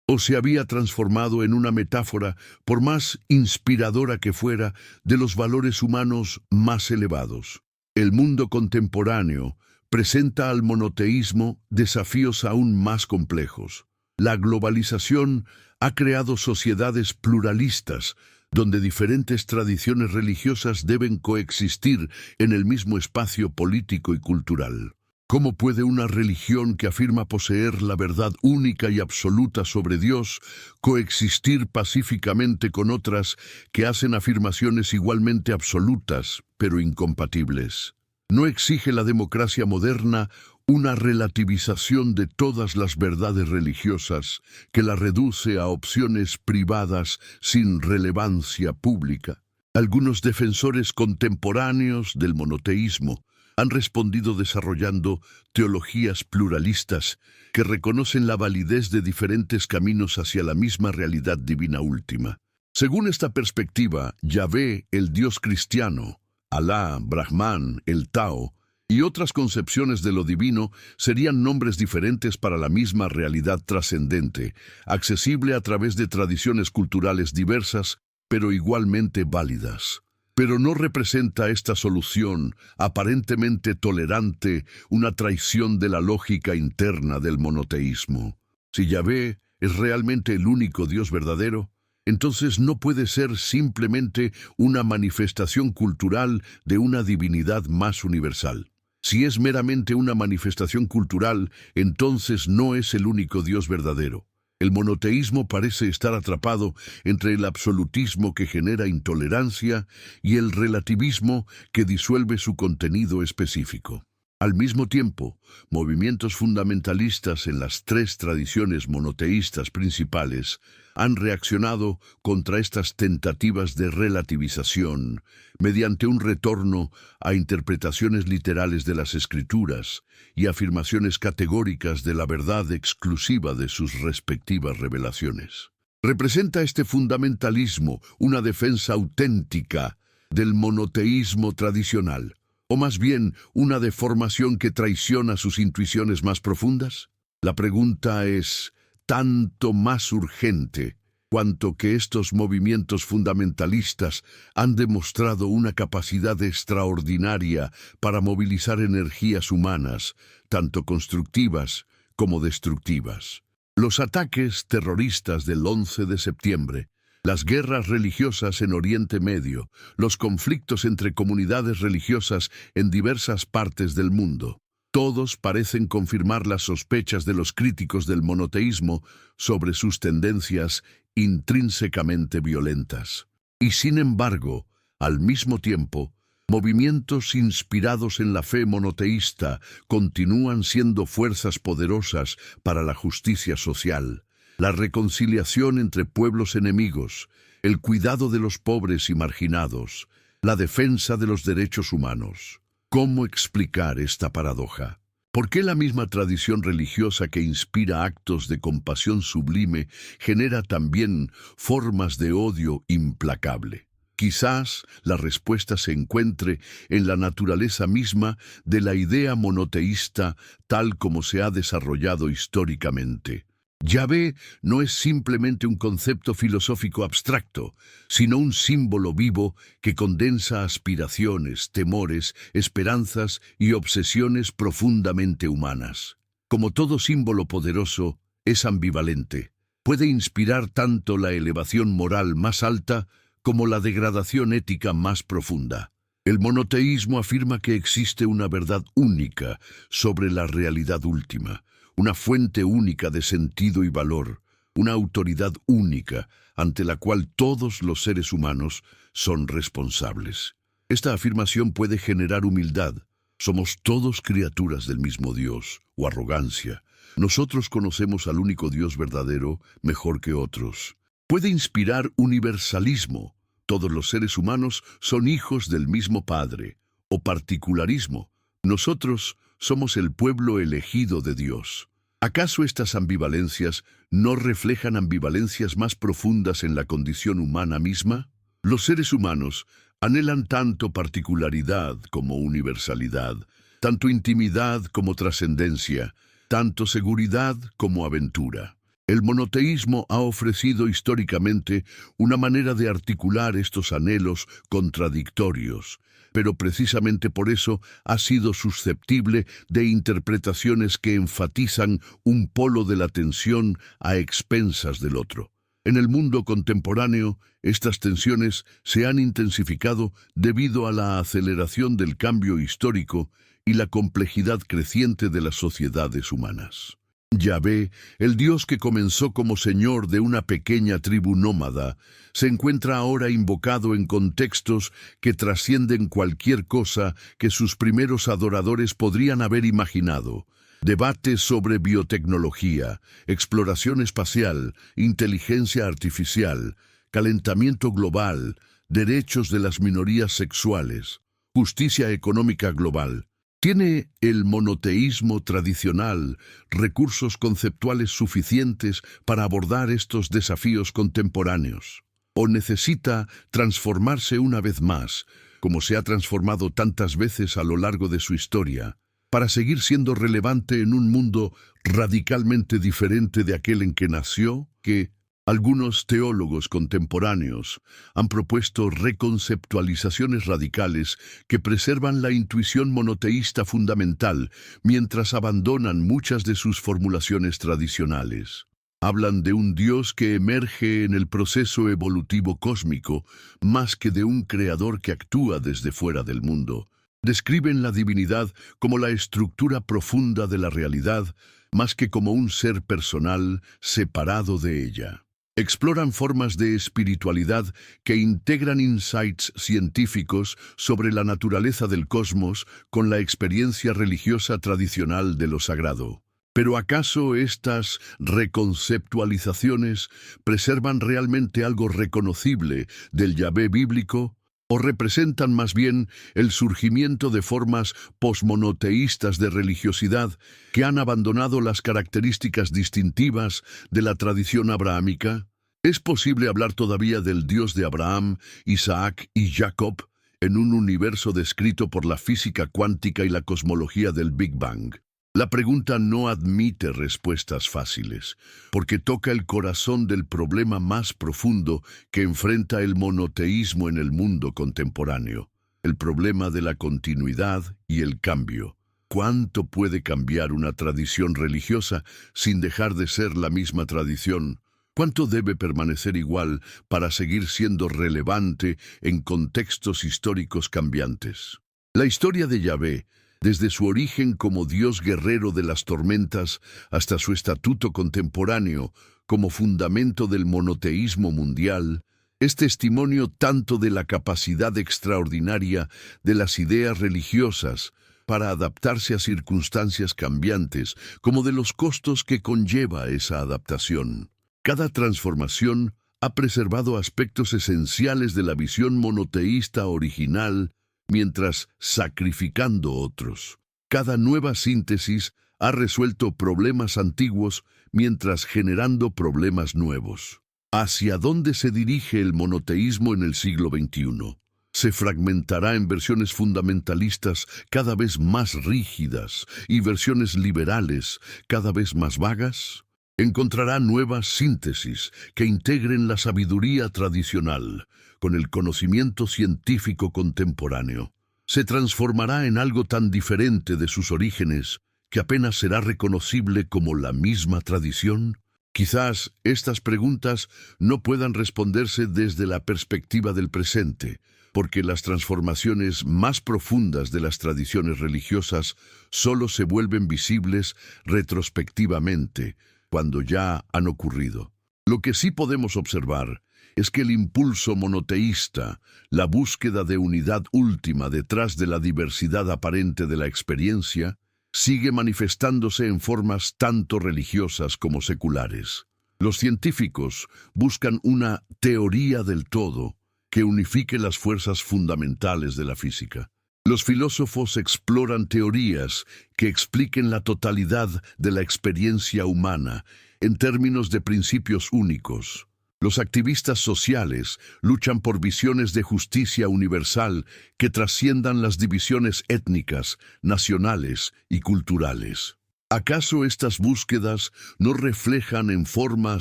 o se había transformado en una metáfora, por más inspiradora que fuera, de los valores humanos más elevados. El mundo contemporáneo presenta al monoteísmo desafíos aún más complejos. La globalización ha creado sociedades pluralistas, donde diferentes tradiciones religiosas deben coexistir en el mismo espacio político y cultural. ¿Cómo puede una religión que afirma poseer la verdad única y absoluta sobre Dios coexistir pacíficamente con otras que hacen afirmaciones igualmente absolutas, pero incompatibles? ¿No exige la democracia moderna una relativización de todas las verdades religiosas que la reduce a opciones privadas sin relevancia pública? Algunos defensores contemporáneos del monoteísmo han respondido desarrollando teologías pluralistas que reconocen la validez de diferentes caminos hacia la misma realidad divina última. Según esta perspectiva, Yahvé, el Dios cristiano, Alá, Brahman, el Tao, y otras concepciones de lo divino serían nombres diferentes para la misma realidad trascendente, accesible a través de tradiciones culturales diversas, pero igualmente válidas. Pero no representa esta solución, aparentemente tolerante, una traición de la lógica interna del monoteísmo. Si Yahvé es realmente el único Dios verdadero, entonces no puede ser simplemente una manifestación cultural de una divinidad más universal. Si es meramente una manifestación cultural, entonces no es el único Dios verdadero. El monoteísmo parece estar atrapado entre el absolutismo que genera intolerancia y el relativismo que disuelve su contenido específico. Al mismo tiempo, movimientos fundamentalistas en las tres tradiciones monoteístas principales han reaccionado contra estas tentativas de relativización mediante un retorno a interpretaciones literales de las Escrituras y afirmaciones categóricas de la verdad exclusiva de sus respectivas revelaciones. ¿Representa este fundamentalismo una defensa auténtica del monoteísmo tradicional, o más bien una deformación que traiciona sus intuiciones más profundas? La pregunta es tanto más urgente cuanto que estos movimientos fundamentalistas han demostrado una capacidad extraordinaria para movilizar energías humanas, tanto constructivas como destructivas. Los ataques terroristas del 11 de septiembre, las guerras religiosas en Oriente Medio, los conflictos entre comunidades religiosas en diversas partes del mundo, todos parecen confirmar las sospechas de los críticos del monoteísmo sobre sus tendencias intrínsecamente violentas. Y sin embargo, al mismo tiempo, movimientos inspirados en la fe monoteísta continúan siendo fuerzas poderosas para la justicia social, la reconciliación entre pueblos enemigos, el cuidado de los pobres y marginados, la defensa de los derechos humanos. ¿Cómo explicar esta paradoja? ¿Por qué la misma tradición religiosa que inspira actos de compasión sublime genera también formas de odio implacable? Quizás la respuesta se encuentre en la naturaleza misma de la idea monoteísta tal como se ha desarrollado históricamente. Yahvé no es simplemente un concepto filosófico abstracto, sino un símbolo vivo que condensa aspiraciones, temores, esperanzas y obsesiones profundamente humanas. Como todo símbolo poderoso, es ambivalente. Puede inspirar tanto la elevación moral más alta como la degradación ética más profunda. El monoteísmo afirma que existe una verdad única sobre la realidad última, una fuente única de sentido y valor, una autoridad única ante la cual todos los seres humanos son responsables. Esta afirmación puede generar humildad. Somos todos criaturas del mismo Dios, o arrogancia. Nosotros conocemos al único Dios verdadero mejor que otros. Puede inspirar universalismo. Todos los seres humanos son hijos del mismo Padre, o particularismo. Nosotros somos el pueblo elegido de Dios. ¿Acaso estas ambivalencias no reflejan ambivalencias más profundas en la condición humana misma? Los seres humanos anhelan tanto particularidad como universalidad, tanto intimidad como trascendencia, tanto seguridad como aventura. El monoteísmo ha ofrecido históricamente una manera de articular estos anhelos contradictorios, pero precisamente por eso ha sido susceptible de interpretaciones que enfatizan un polo de la tensión a expensas del otro. En el mundo contemporáneo, estas tensiones se han intensificado debido a la aceleración del cambio histórico y la complejidad creciente de las sociedades humanas. Yahvé, el Dios que comenzó como señor de una pequeña tribu nómada, se encuentra ahora invocado en contextos que trascienden cualquier cosa que sus primeros adoradores podrían haber imaginado. Debates sobre biotecnología, exploración espacial, inteligencia artificial, calentamiento global, derechos de las minorías sexuales, justicia económica global. ¿Tiene el monoteísmo tradicional recursos conceptuales suficientes para abordar estos desafíos contemporáneos? ¿O necesita transformarse una vez más, como se ha transformado tantas veces a lo largo de su historia, para seguir siendo relevante en un mundo radicalmente diferente de aquel en que nació? Que algunos teólogos contemporáneos han propuesto reconceptualizaciones radicales que preservan la intuición monoteísta fundamental mientras abandonan muchas de sus formulaciones tradicionales. Hablan de un Dios que emerge en el proceso evolutivo cósmico más que de un creador que actúa desde fuera del mundo. Describen la divinidad como la estructura profunda de la realidad más que como un ser personal separado de ella. Exploran formas de espiritualidad que integran insights científicos sobre la naturaleza del cosmos con la experiencia religiosa tradicional de lo sagrado. ¿Pero acaso estas reconceptualizaciones preservan realmente algo reconocible del Yahvé bíblico? ¿O representan más bien el surgimiento de formas posmonoteístas de religiosidad que han abandonado las características distintivas de la tradición abrahámica? ¿Es posible hablar todavía del Dios de Abraham, Isaac y Jacob en un universo descrito por la física cuántica y la cosmología del Big Bang? La pregunta no admite respuestas fáciles, porque toca el corazón del problema más profundo que enfrenta el monoteísmo en el mundo contemporáneo, el problema de la continuidad y el cambio. ¿Cuánto puede cambiar una tradición religiosa sin dejar de ser la misma tradición? ¿Cuánto debe permanecer igual para seguir siendo relevante en contextos históricos cambiantes? La historia de Yahvé, desde su origen como Dios guerrero de las tormentas hasta su estatuto contemporáneo como fundamento del monoteísmo mundial, es testimonio tanto de la capacidad extraordinaria de las ideas religiosas para adaptarse a circunstancias cambiantes, como de los costos que conlleva esa adaptación. Cada transformación ha preservado aspectos esenciales de la visión monoteísta original, mientras sacrificando otros. Cada nueva síntesis ha resuelto problemas antiguos mientras generando problemas nuevos. ¿Hacia dónde se dirige el monoteísmo en el siglo XXI? ¿Se fragmentará en versiones fundamentalistas cada vez más rígidas y versiones liberales cada vez más vagas? ¿Encontrará nuevas síntesis que integren la sabiduría tradicional con el conocimiento científico contemporáneo? ¿Se transformará en algo tan diferente de sus orígenes que apenas será reconocible como la misma tradición? Quizás estas preguntas no puedan responderse desde la perspectiva del presente, porque las transformaciones más profundas de las tradiciones religiosas solo se vuelven visibles retrospectivamente, cuando ya han ocurrido. Lo que sí podemos observar es que el impulso monoteísta, la búsqueda de unidad última detrás de la diversidad aparente de la experiencia, sigue manifestándose en formas tanto religiosas como seculares. Los científicos buscan una teoría del todo que unifique las fuerzas fundamentales de la física. Los filósofos exploran teorías que expliquen la totalidad de la experiencia humana en términos de principios únicos. Los activistas sociales luchan por visiones de justicia universal que trasciendan las divisiones étnicas, nacionales y culturales. ¿Acaso estas búsquedas no reflejan en forma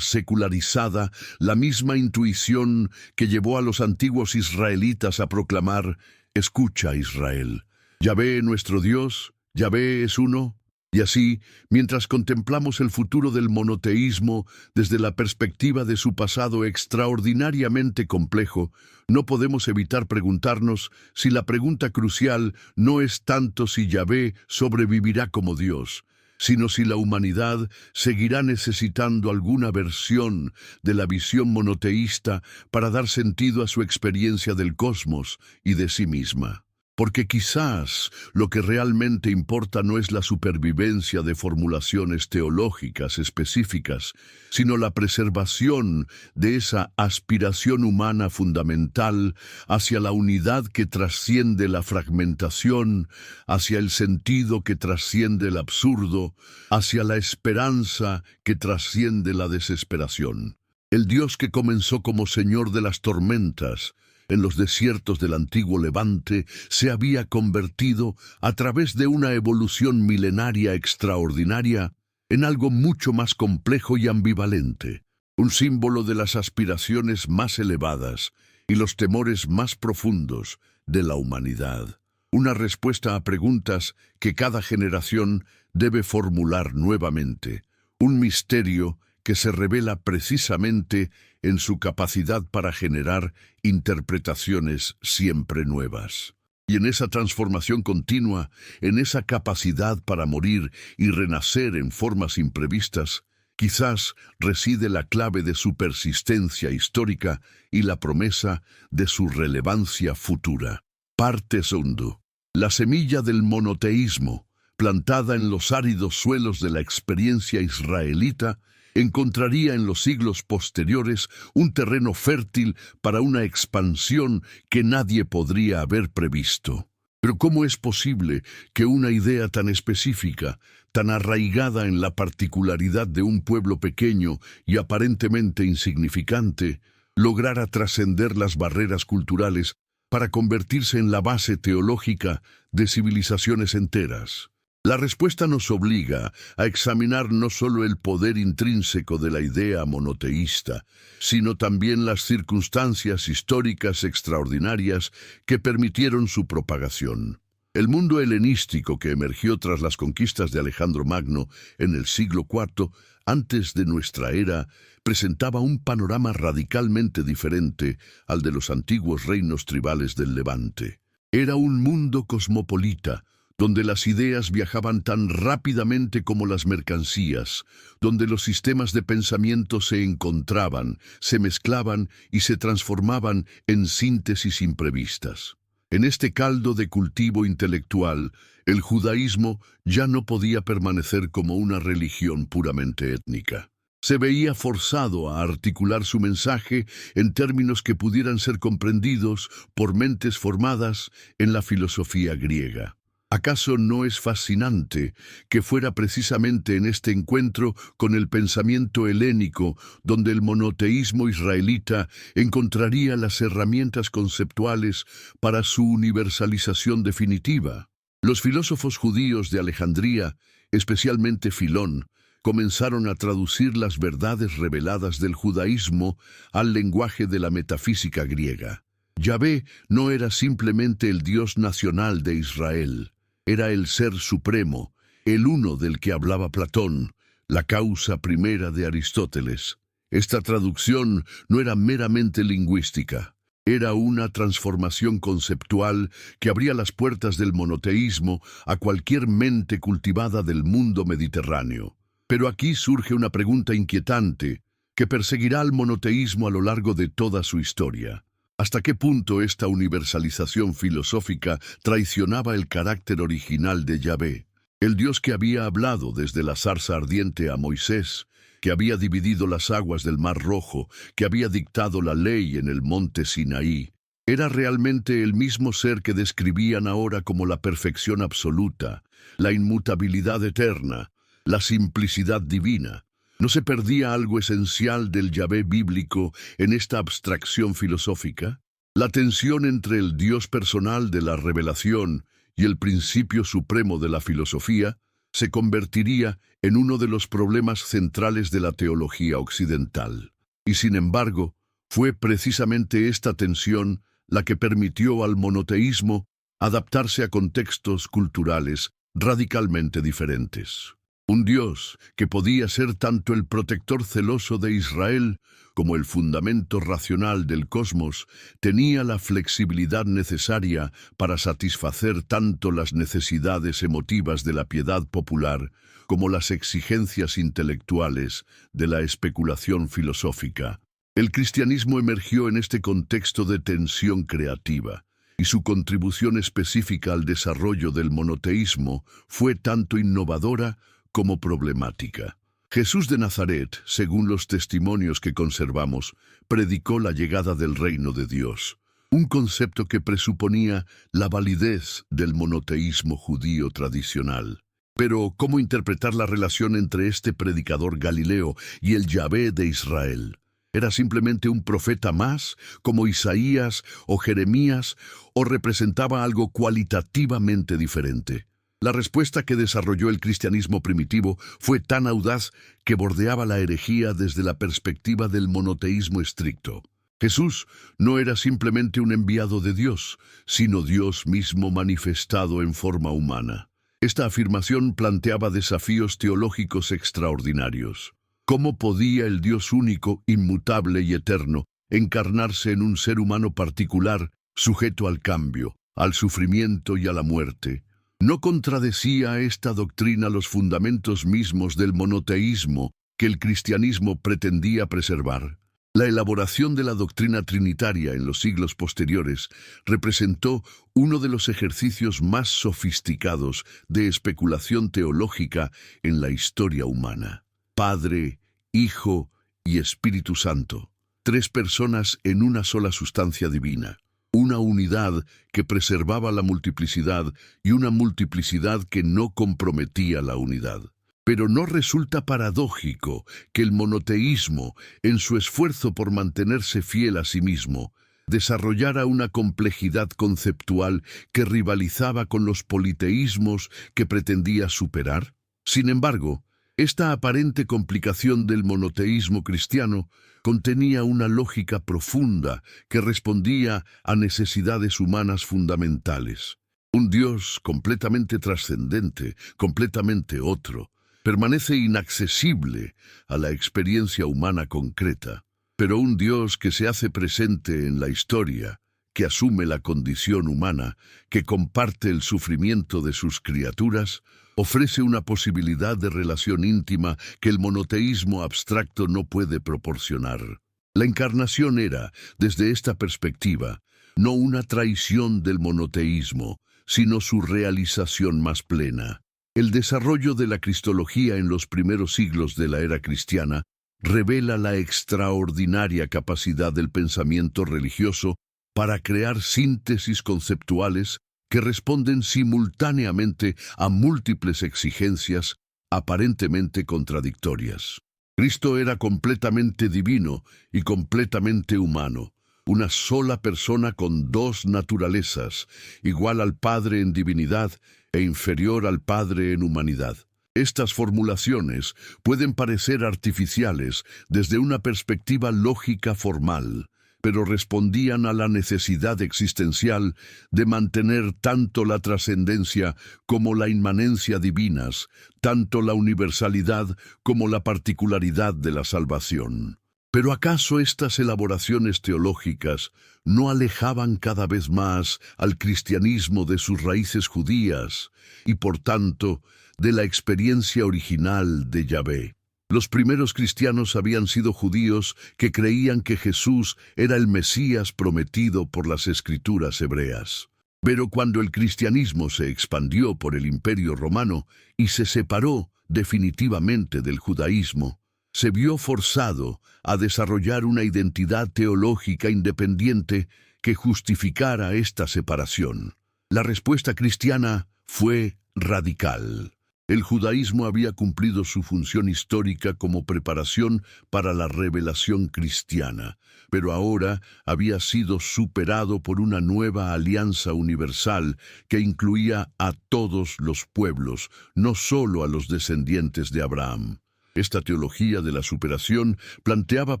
secularizada la misma intuición que llevó a los antiguos israelitas a proclamar: «Escucha, Israel, Yahvé nuestro Dios, Yahvé es uno»? Y así, mientras contemplamos el futuro del monoteísmo desde la perspectiva de su pasado extraordinariamente complejo, no podemos evitar preguntarnos si la pregunta crucial no es tanto si Yahvé sobrevivirá como Dios, sino si la humanidad seguirá necesitando alguna versión de la visión monoteísta para dar sentido a su experiencia del cosmos y de sí misma. Porque quizás lo que realmente importa no es la supervivencia de formulaciones teológicas específicas, sino la preservación de esa aspiración humana fundamental hacia la unidad que trasciende la fragmentación, hacia el sentido que trasciende el absurdo, hacia la esperanza que trasciende la desesperación. El Dios que comenzó como Señor de las tormentas, en los desiertos del antiguo Levante, se había convertido, a través de una evolución milenaria extraordinaria, en algo mucho más complejo y ambivalente, un símbolo de las aspiraciones más elevadas y los temores más profundos de la humanidad, una respuesta a preguntas que cada generación debe formular nuevamente, un misterio que se revela precisamente en su capacidad para generar interpretaciones siempre nuevas. Y en esa transformación continua, en esa capacidad para morir y renacer en formas imprevistas, quizás reside la clave de su persistencia histórica y la promesa de su relevancia futura. Parte 2. La semilla del monoteísmo, plantada en los áridos suelos de la experiencia israelita, encontraría en los siglos posteriores un terreno fértil para una expansión que nadie podría haber previsto. Pero ¿cómo es posible que una idea tan específica, tan arraigada en la particularidad de un pueblo pequeño y aparentemente insignificante, lograra trascender las barreras culturales para convertirse en la base teológica de civilizaciones enteras? La respuesta nos obliga a examinar no solo el poder intrínseco de la idea monoteísta, sino también las circunstancias históricas extraordinarias que permitieron su propagación. El mundo helenístico que emergió tras las conquistas de Alejandro Magno en el siglo IV, antes de nuestra era, presentaba un panorama radicalmente diferente al de los antiguos reinos tribales del Levante. Era un mundo cosmopolita, donde las ideas viajaban tan rápidamente como las mercancías, donde los sistemas de pensamiento se encontraban, se mezclaban y se transformaban en síntesis imprevistas. En este caldo de cultivo intelectual, el judaísmo ya no podía permanecer como una religión puramente étnica. Se veía forzado a articular su mensaje en términos que pudieran ser comprendidos por mentes formadas en la filosofía griega. ¿Acaso no es fascinante que fuera precisamente en este encuentro con el pensamiento helénico donde el monoteísmo israelita encontraría las herramientas conceptuales para su universalización definitiva? Los filósofos judíos de Alejandría, especialmente Filón, comenzaron a traducir las verdades reveladas del judaísmo al lenguaje de la metafísica griega. Yahvé no era simplemente el Dios nacional de Israel. Era el ser supremo, el uno del que hablaba Platón, la causa primera de Aristóteles. Esta traducción no era meramente lingüística, era una transformación conceptual que abría las puertas del monoteísmo a cualquier mente cultivada del mundo mediterráneo. Pero aquí surge una pregunta inquietante que perseguirá al monoteísmo a lo largo de toda su historia. ¿Hasta qué punto esta universalización filosófica traicionaba el carácter original de Yahvé? El Dios que había hablado desde la zarza ardiente a Moisés, que había dividido las aguas del Mar Rojo, que había dictado la ley en el monte Sinaí, ¿era realmente el mismo ser que describían ahora como la perfección absoluta, la inmutabilidad eterna, la simplicidad divina? ¿No se perdía algo esencial del Yahvé bíblico en esta abstracción filosófica? La tensión entre el Dios personal de la revelación y el principio supremo de la filosofía se convertiría en uno de los problemas centrales de la teología occidental. Y sin embargo, fue precisamente esta tensión la que permitió al monoteísmo adaptarse a contextos culturales radicalmente diferentes. Un Dios que podía ser tanto el protector celoso de Israel como el fundamento racional del cosmos, tenía la flexibilidad necesaria para satisfacer tanto las necesidades emotivas de la piedad popular como las exigencias intelectuales de la especulación filosófica. El cristianismo emergió en este contexto de tensión creativa, y su contribución específica al desarrollo del monoteísmo fue tanto innovadora como problemática. Jesús de Nazaret, según los testimonios que conservamos, predicó la llegada del reino de Dios, un concepto que presuponía la validez del monoteísmo judío tradicional. Pero, ¿cómo interpretar la relación entre este predicador galileo y el Yahvé de Israel? ¿Era simplemente un profeta más, como Isaías o Jeremías, o representaba algo cualitativamente diferente? La respuesta que desarrolló el cristianismo primitivo fue tan audaz que bordeaba la herejía desde la perspectiva del monoteísmo estricto. Jesús no era simplemente un enviado de Dios, sino Dios mismo manifestado en forma humana. Esta afirmación planteaba desafíos teológicos extraordinarios. ¿Cómo podía el Dios único, inmutable y eterno encarnarse en un ser humano particular, sujeto al cambio, al sufrimiento y a la muerte? ¿No contradecía esta doctrina los fundamentos mismos del monoteísmo que el cristianismo pretendía preservar? La elaboración de la doctrina trinitaria en los siglos posteriores representó uno de los ejercicios más sofisticados de especulación teológica en la historia humana. Padre, Hijo y Espíritu Santo, tres personas en una sola sustancia divina. Una unidad que preservaba la multiplicidad y una multiplicidad que no comprometía la unidad. Pero ¿no resulta paradójico que el monoteísmo, en su esfuerzo por mantenerse fiel a sí mismo, desarrollara una complejidad conceptual que rivalizaba con los politeísmos que pretendía superar? Sin embargo, esta aparente complicación del monoteísmo cristiano contenía una lógica profunda que respondía a necesidades humanas fundamentales. Un Dios completamente trascendente, completamente otro, permanece inaccesible a la experiencia humana concreta, pero un Dios que se hace presente en la historia, que asume la condición humana, que comparte el sufrimiento de sus criaturas, ofrece una posibilidad de relación íntima que el monoteísmo abstracto no puede proporcionar. La encarnación era, desde esta perspectiva, no una traición del monoteísmo, sino su realización más plena. El desarrollo de la cristología en los primeros siglos de la era cristiana revela la extraordinaria capacidad del pensamiento religioso para crear síntesis conceptuales que responden simultáneamente a múltiples exigencias aparentemente contradictorias. Cristo era completamente divino y completamente humano, una sola persona con dos naturalezas, igual al Padre en divinidad e inferior al Padre en humanidad. Estas formulaciones pueden parecer artificiales desde una perspectiva lógica formal, pero respondían a la necesidad existencial de mantener tanto la trascendencia como la inmanencia divinas, tanto la universalidad como la particularidad de la salvación. Pero ¿acaso estas elaboraciones teológicas no alejaban cada vez más al cristianismo de sus raíces judías y, por tanto, de la experiencia original de Yahvé? Los primeros cristianos habían sido judíos que creían que Jesús era el Mesías prometido por las Escrituras hebreas. Pero cuando el cristianismo se expandió por el Imperio Romano y se separó definitivamente del judaísmo, se vio forzado a desarrollar una identidad teológica independiente que justificara esta separación. La respuesta cristiana fue radical. El judaísmo había cumplido su función histórica como preparación para la revelación cristiana, pero ahora había sido superado por una nueva alianza universal que incluía a todos los pueblos, no solo a los descendientes de Abraham. Esta teología de la superación planteaba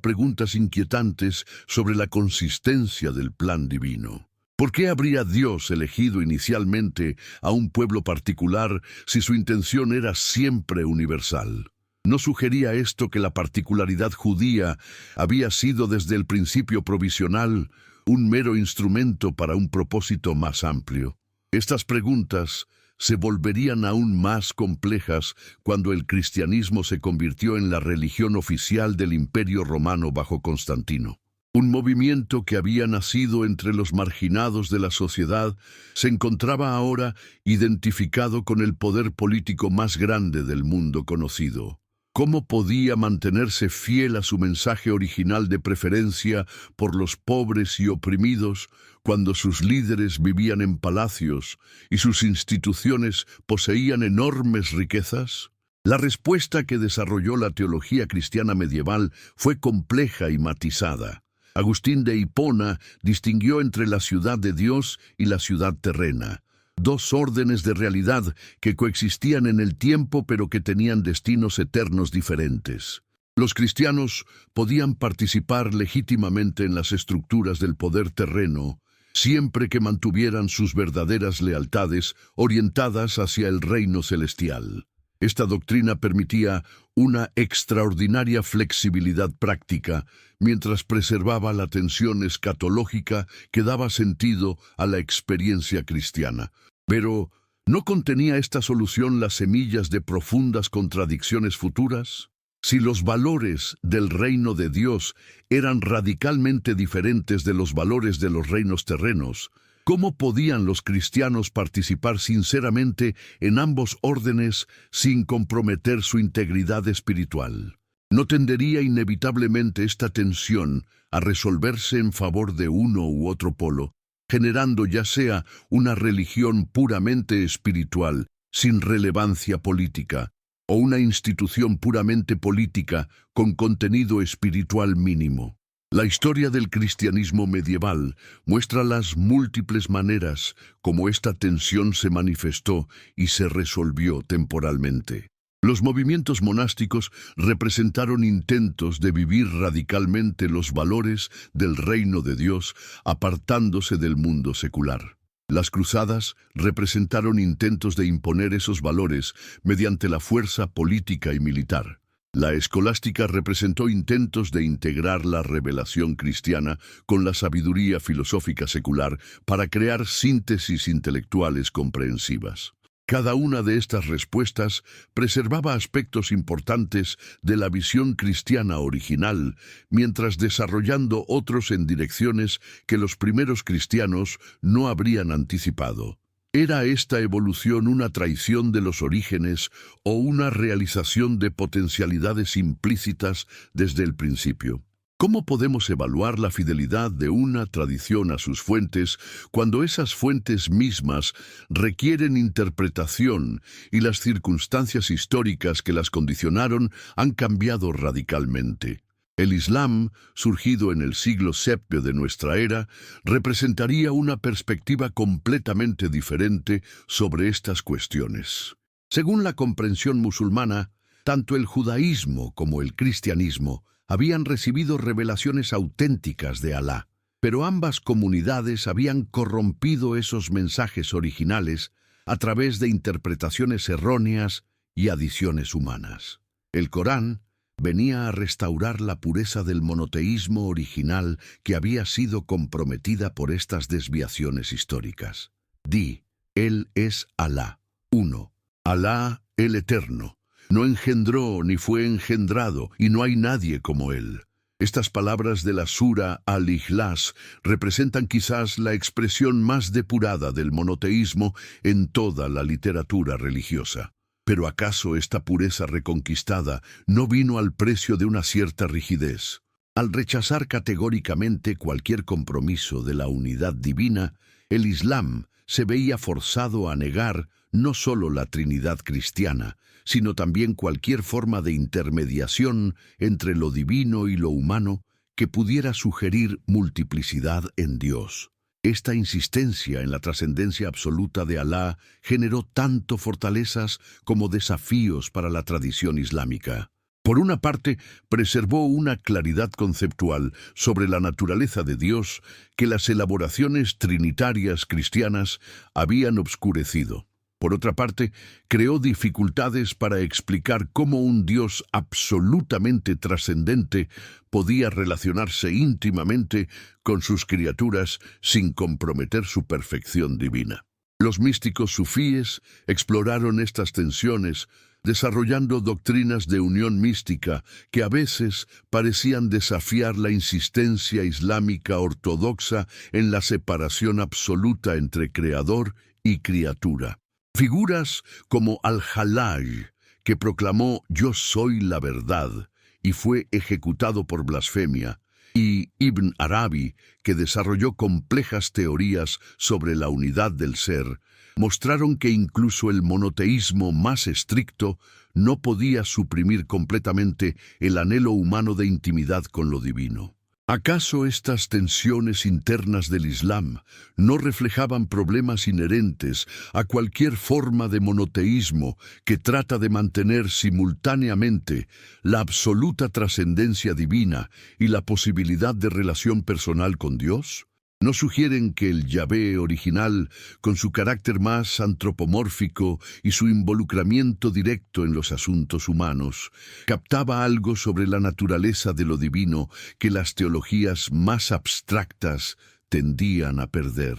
preguntas inquietantes sobre la consistencia del plan divino. ¿Por qué habría Dios elegido inicialmente a un pueblo particular si su intención era siempre universal? ¿No sugería esto que la particularidad judía había sido desde el principio provisional, un mero instrumento para un propósito más amplio? Estas preguntas se volverían aún más complejas cuando el cristianismo se convirtió en la religión oficial del Imperio Romano bajo Constantino. Un movimiento que había nacido entre los marginados de la sociedad se encontraba ahora identificado con el poder político más grande del mundo conocido. ¿Cómo podía mantenerse fiel a su mensaje original de preferencia por los pobres y oprimidos cuando sus líderes vivían en palacios y sus instituciones poseían enormes riquezas? La respuesta que desarrolló la teología cristiana medieval fue compleja y matizada. Agustín de Hipona distinguió entre la ciudad de Dios y la ciudad terrena, dos órdenes de realidad que coexistían en el tiempo pero que tenían destinos eternos diferentes. Los cristianos podían participar legítimamente en las estructuras del poder terreno, siempre que mantuvieran sus verdaderas lealtades orientadas hacia el reino celestial. Esta doctrina permitía una extraordinaria flexibilidad práctica, mientras preservaba la tensión escatológica que daba sentido a la experiencia cristiana. Pero, ¿no contenía esta solución las semillas de profundas contradicciones futuras? Si los valores del reino de Dios eran radicalmente diferentes de los valores de los reinos terrenos, ¿cómo podían los cristianos participar sinceramente en ambos órdenes sin comprometer su integridad espiritual? ¿No tendería inevitablemente esta tensión a resolverse en favor de uno u otro polo, generando ya sea una religión puramente espiritual, sin relevancia política, o una institución puramente política con contenido espiritual mínimo? La historia del cristianismo medieval muestra las múltiples maneras como esta tensión se manifestó y se resolvió temporalmente. Los movimientos monásticos representaron intentos de vivir radicalmente los valores del reino de Dios, apartándose del mundo secular. Las cruzadas representaron intentos de imponer esos valores mediante la fuerza política y militar. La escolástica representó intentos de integrar la revelación cristiana con la sabiduría filosófica secular para crear síntesis intelectuales comprensivas. Cada una de estas respuestas preservaba aspectos importantes de la visión cristiana original, mientras desarrollando otros en direcciones que los primeros cristianos no habrían anticipado. ¿Era esta evolución una traición de los orígenes o una realización de potencialidades implícitas desde el principio? ¿Cómo podemos evaluar la fidelidad de una tradición a sus fuentes cuando esas fuentes mismas requieren interpretación y las circunstancias históricas que las condicionaron han cambiado radicalmente? El Islam, surgido en el siglo VII de nuestra era, representaría una perspectiva completamente diferente sobre estas cuestiones. Según la comprensión musulmana, tanto el judaísmo como el cristianismo habían recibido revelaciones auténticas de Alá, pero ambas comunidades habían corrompido esos mensajes originales a través de interpretaciones erróneas y adiciones humanas. El Corán venía a restaurar la pureza del monoteísmo original que había sido comprometida por estas desviaciones históricas. Di, Él es Alá, uno. Alá, el Eterno. No engendró ni fue engendrado, y no hay nadie como Él. Estas palabras de la Sura Al-Ikhlas representan quizás la expresión más depurada del monoteísmo en toda la literatura religiosa. Pero ¿acaso esta pureza reconquistada no vino al precio de una cierta rigidez? Al rechazar categóricamente cualquier compromiso de la unidad divina, el Islam se veía forzado a negar no solo la Trinidad cristiana, sino también cualquier forma de intermediación entre lo divino y lo humano que pudiera sugerir multiplicidad en Dios. Esta insistencia en la trascendencia absoluta de Alá generó tanto fortalezas como desafíos para la tradición islámica. Por una parte, preservó una claridad conceptual sobre la naturaleza de Dios que las elaboraciones trinitarias cristianas habían obscurecido. Por otra parte, creó dificultades para explicar cómo un Dios absolutamente trascendente podía relacionarse íntimamente con sus criaturas sin comprometer su perfección divina. Los místicos sufíes exploraron estas tensiones, desarrollando doctrinas de unión mística que a veces parecían desafiar la insistencia islámica ortodoxa en la separación absoluta entre creador y criatura. Figuras como Al-Hallaj, que proclamó «Yo soy la verdad» y fue ejecutado por blasfemia, y Ibn Arabi, que desarrolló complejas teorías sobre la unidad del ser, mostraron que incluso el monoteísmo más estricto no podía suprimir completamente el anhelo humano de intimidad con lo divino. ¿Acaso estas tensiones internas del Islam no reflejaban problemas inherentes a cualquier forma de monoteísmo que trata de mantener simultáneamente la absoluta trascendencia divina y la posibilidad de relación personal con Dios? ¿No sugieren que el Yahvé original, con su carácter más antropomórfico y su involucramiento directo en los asuntos humanos, captaba algo sobre la naturaleza de lo divino que las teologías más abstractas tendían a perder?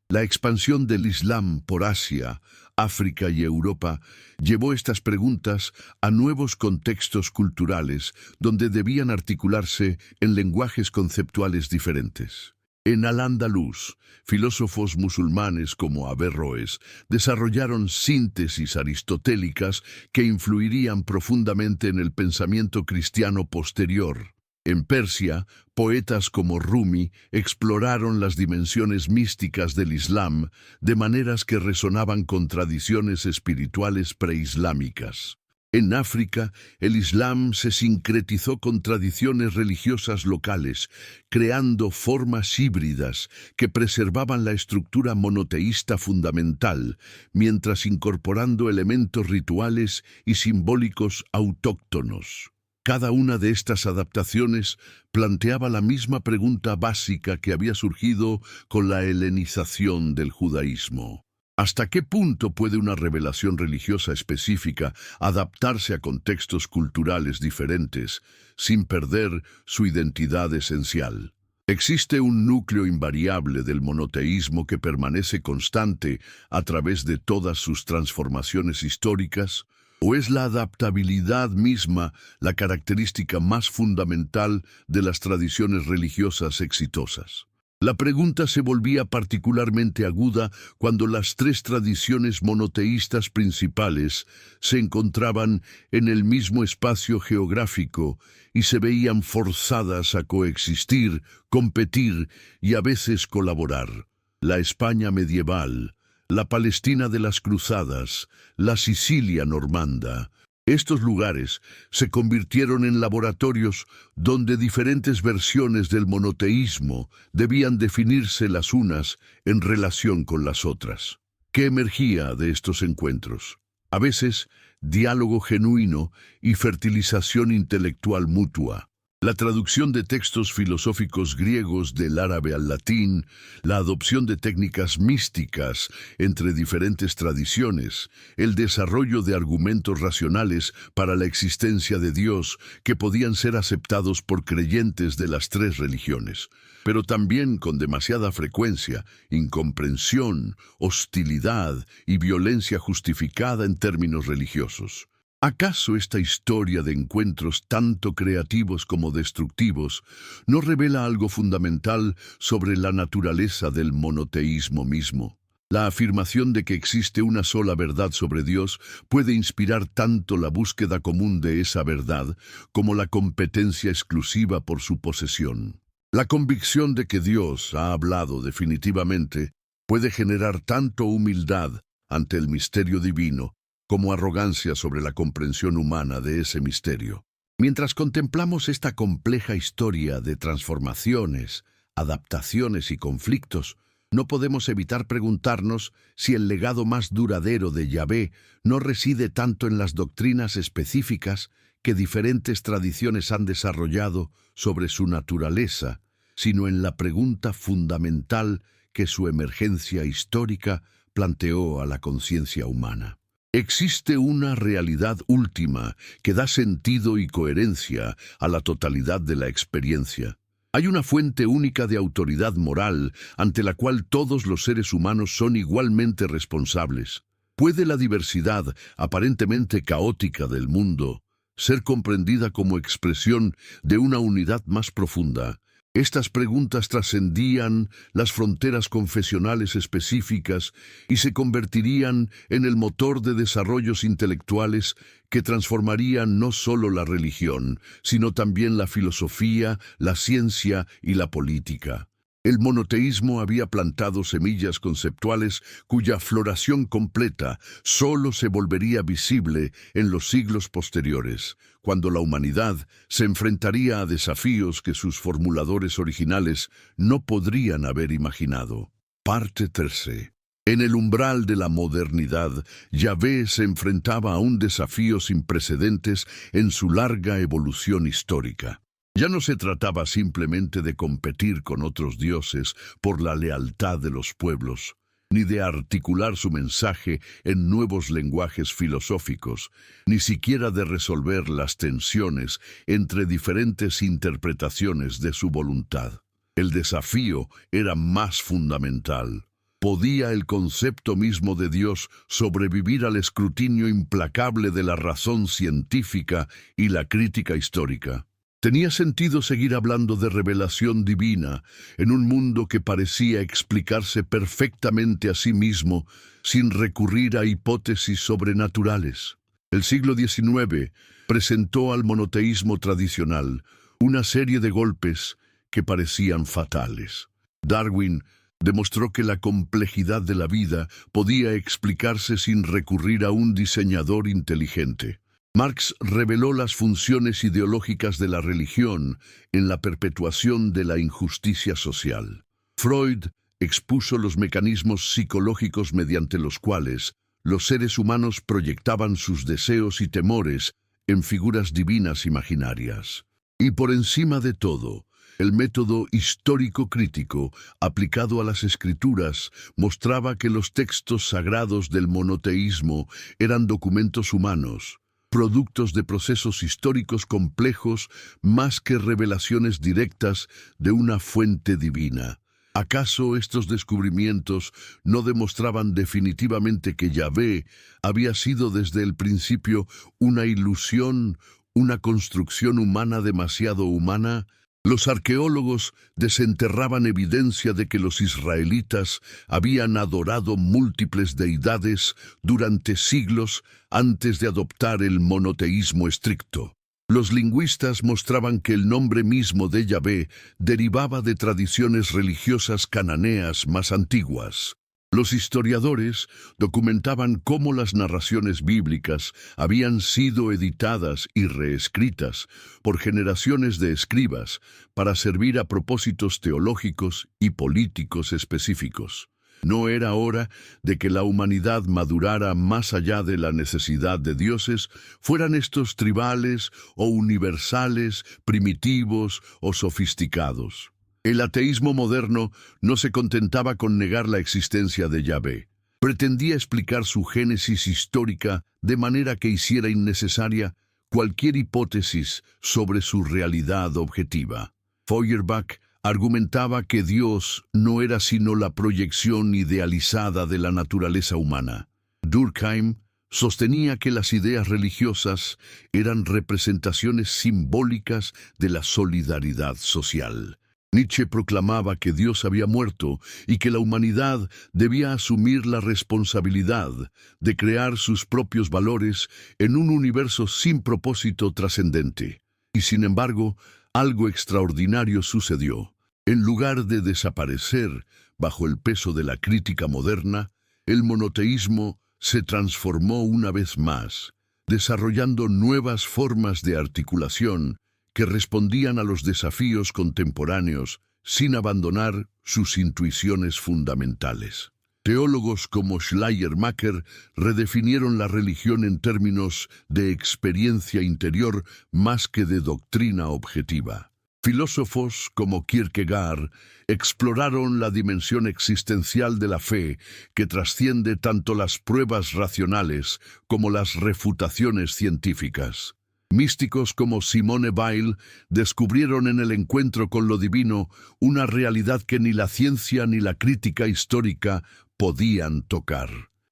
La expansión del Islam por Asia, África y Europa llevó estas preguntas a nuevos contextos culturales donde debían articularse en lenguajes conceptuales diferentes. En Al-Ándalus, filósofos musulmanes como Averroes desarrollaron síntesis aristotélicas que influirían profundamente en el pensamiento cristiano posterior. En Persia, poetas como Rumi exploraron las dimensiones místicas del Islam de maneras que resonaban con tradiciones espirituales preislámicas. En África, el Islam se sincretizó con tradiciones religiosas locales, creando formas híbridas que preservaban la estructura monoteísta fundamental, mientras incorporando elementos rituales y simbólicos autóctonos. Cada una de estas adaptaciones planteaba la misma pregunta básica que había surgido con la helenización del judaísmo. ¿Hasta qué punto puede una revelación religiosa específica adaptarse a contextos culturales diferentes sin perder su identidad esencial? ¿Existe un núcleo invariable del monoteísmo que permanece constante a través de todas sus transformaciones históricas? ¿O es la adaptabilidad misma la característica más fundamental de las tradiciones religiosas exitosas? La pregunta se volvía particularmente aguda cuando las tres tradiciones monoteístas principales se encontraban en el mismo espacio geográfico y se veían forzadas a coexistir, competir y a veces colaborar. La España medieval, la Palestina de las Cruzadas, la Sicilia normanda. Estos lugares se convirtieron en laboratorios donde diferentes versiones del monoteísmo debían definirse las unas en relación con las otras. ¿Qué emergía de estos encuentros? A veces, diálogo genuino y fertilización intelectual mutua. La traducción de textos filosóficos griegos del árabe al latín, la adopción de técnicas místicas entre diferentes tradiciones, el desarrollo de argumentos racionales para la existencia de Dios que podían ser aceptados por creyentes de las tres religiones, pero también con demasiada frecuencia, incomprensión, hostilidad y violencia justificada en términos religiosos. ¿Acaso esta historia de encuentros tanto creativos como destructivos no revela algo fundamental sobre la naturaleza del monoteísmo mismo? La afirmación de que existe una sola verdad sobre Dios puede inspirar tanto la búsqueda común de esa verdad como la competencia exclusiva por su posesión. La convicción de que Dios ha hablado definitivamente puede generar tanto humildad ante el misterio divino como arrogancia sobre la comprensión humana de ese misterio. Mientras contemplamos esta compleja historia de transformaciones, adaptaciones y conflictos, no podemos evitar preguntarnos si el legado más duradero de Yahvé no reside tanto en las doctrinas específicas que diferentes tradiciones han desarrollado sobre su naturaleza, sino en la pregunta fundamental que su emergencia histórica planteó a la conciencia humana. Existe una realidad última que da sentido y coherencia a la totalidad de la experiencia. Hay una fuente única de autoridad moral ante la cual todos los seres humanos son igualmente responsables. ¿Puede la diversidad aparentemente caótica del mundo ser comprendida como expresión de una unidad más profunda? Estas preguntas trascendían las fronteras confesionales específicas y se convertirían en el motor de desarrollos intelectuales que transformarían no solo la religión, sino también la filosofía, la ciencia y la política. El monoteísmo había plantado semillas conceptuales cuya floración completa solo se volvería visible en los siglos posteriores, cuando la humanidad se enfrentaría a desafíos que sus formuladores originales no podrían haber imaginado. Parte 3. En el umbral de la modernidad, Yahvé se enfrentaba a un desafío sin precedentes en su larga evolución histórica. Ya no se trataba simplemente de competir con otros dioses por la lealtad de los pueblos, ni de articular su mensaje en nuevos lenguajes filosóficos, ni siquiera de resolver las tensiones entre diferentes interpretaciones de su voluntad. El desafío era más fundamental. ¿Podía el concepto mismo de Dios sobrevivir al escrutinio implacable de la razón científica y la crítica histórica? Tenía sentido seguir hablando de revelación divina en un mundo que parecía explicarse perfectamente a sí mismo sin recurrir a hipótesis sobrenaturales. El siglo XIX presentó al monoteísmo tradicional una serie de golpes que parecían fatales. Darwin demostró que la complejidad de la vida podía explicarse sin recurrir a un diseñador inteligente. Marx reveló las funciones ideológicas de la religión en la perpetuación de la injusticia social. Freud expuso los mecanismos psicológicos mediante los cuales los seres humanos proyectaban sus deseos y temores en figuras divinas imaginarias. Y por encima de todo, el método histórico-crítico aplicado a las escrituras mostraba que los textos sagrados del monoteísmo eran documentos humanos, productos de procesos históricos complejos más que revelaciones directas de una fuente divina. ¿Acaso estos descubrimientos no demostraban definitivamente que Yahvé había sido desde el principio una ilusión, una construcción humana demasiado humana? Los arqueólogos desenterraban evidencia de que los israelitas habían adorado múltiples deidades durante siglos antes de adoptar el monoteísmo estricto. Los lingüistas mostraban que el nombre mismo de Yahvé derivaba de tradiciones religiosas cananeas más antiguas. Los historiadores documentaban cómo las narraciones bíblicas habían sido editadas y reescritas por generaciones de escribas para servir a propósitos teológicos y políticos específicos. ¿No era hora de que la humanidad madurara más allá de la necesidad de dioses, fueran estos tribales o universales, primitivos o sofisticados? El ateísmo moderno no se contentaba con negar la existencia de Yahvé. Pretendía explicar su génesis histórica de manera que hiciera innecesaria cualquier hipótesis sobre su realidad objetiva. Feuerbach argumentaba que Dios no era sino la proyección idealizada de la naturaleza humana. Durkheim sostenía que las ideas religiosas eran representaciones simbólicas de la solidaridad social. Nietzsche proclamaba que Dios había muerto y que la humanidad debía asumir la responsabilidad de crear sus propios valores en un universo sin propósito trascendente. Y sin embargo, algo extraordinario sucedió. En lugar de desaparecer bajo el peso de la crítica moderna, el monoteísmo se transformó una vez más, desarrollando nuevas formas de articulación que respondían a los desafíos contemporáneos sin abandonar sus intuiciones fundamentales. Teólogos como Schleiermacher redefinieron la religión en términos de experiencia interior más que de doctrina objetiva. Filósofos como Kierkegaard exploraron la dimensión existencial de la fe que trasciende tanto las pruebas racionales como las refutaciones científicas. Místicos como Simone Weil descubrieron en el encuentro con lo divino una realidad que ni la ciencia ni la crítica histórica podían tocar.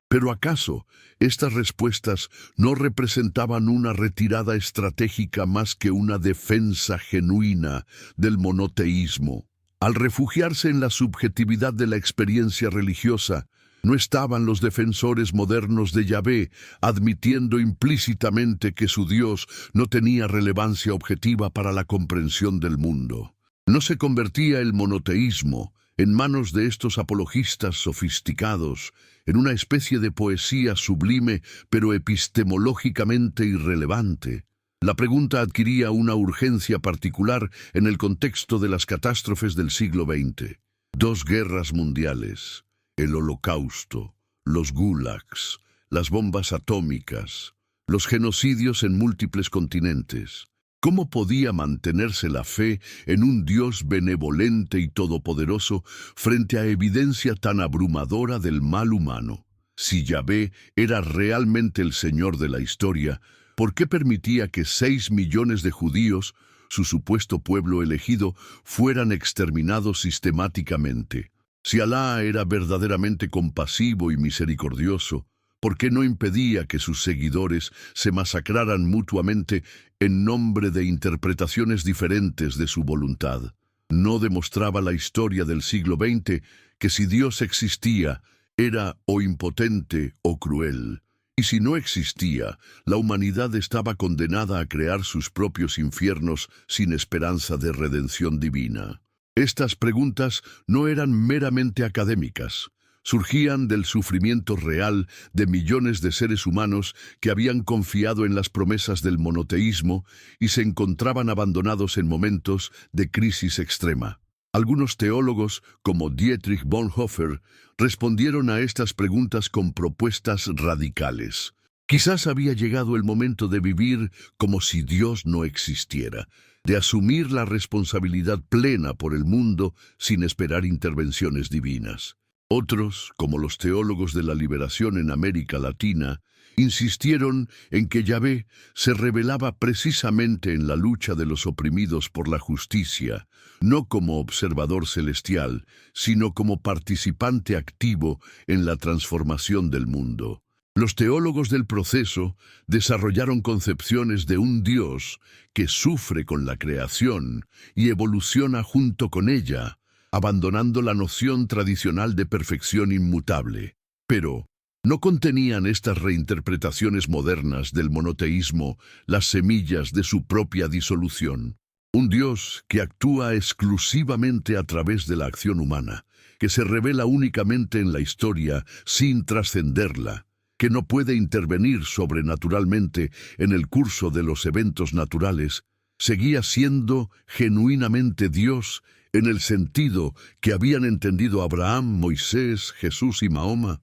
Pero ¿acaso estas respuestas no representaban una retirada estratégica más que una defensa genuina del monoteísmo? Al refugiarse en la subjetividad de la experiencia religiosa, no estaban los defensores modernos de Yahvé admitiendo implícitamente que su Dios no tenía relevancia objetiva para la comprensión del mundo. No se convertía el monoteísmo, en manos de estos apologistas sofisticados, en una especie de poesía sublime pero epistemológicamente irrelevante. La pregunta adquiría una urgencia particular en el contexto de las catástrofes del siglo XX. 2 guerras mundiales, el Holocausto, los gulags, las bombas atómicas, los genocidios en múltiples continentes. ¿Cómo podía mantenerse la fe en un Dios benevolente y todopoderoso frente a evidencia tan abrumadora del mal humano? Si Yahvé era realmente el Señor de la historia, ¿por qué permitía que 6 millones de judíos, su supuesto pueblo elegido, fueran exterminados sistemáticamente? Si Alá era verdaderamente compasivo y misericordioso, ¿por qué no impedía que sus seguidores se masacraran mutuamente en nombre de interpretaciones diferentes de su voluntad? ¿No demostraba la historia del siglo XX que si Dios existía, era o impotente o cruel? Y si no existía, la humanidad estaba condenada a crear sus propios infiernos sin esperanza de redención divina. Estas preguntas no eran meramente académicas. Surgían del sufrimiento real de millones de seres humanos que habían confiado en las promesas del monoteísmo y se encontraban abandonados en momentos de crisis extrema. Algunos teólogos, como Dietrich Bonhoeffer, respondieron a estas preguntas con propuestas radicales. Quizás había llegado el momento de vivir como si Dios no existiera, de asumir la responsabilidad plena por el mundo sin esperar intervenciones divinas. Otros, como los teólogos de la liberación en América Latina, insistieron en que Yahvé se revelaba precisamente en la lucha de los oprimidos por la justicia, no como observador celestial, sino como participante activo en la transformación del mundo. Los teólogos del proceso desarrollaron concepciones de un Dios que sufre con la creación y evoluciona junto con ella, abandonando la noción tradicional de perfección inmutable. Pero ¿no contenían estas reinterpretaciones modernas del monoteísmo las semillas de su propia disolución? Un Dios que actúa exclusivamente a través de la acción humana, que se revela únicamente en la historia sin trascenderla, que no puede intervenir sobrenaturalmente en el curso de los eventos naturales, seguía siendo genuinamente Dios en el sentido que habían entendido Abraham, Moisés, Jesús y Mahoma,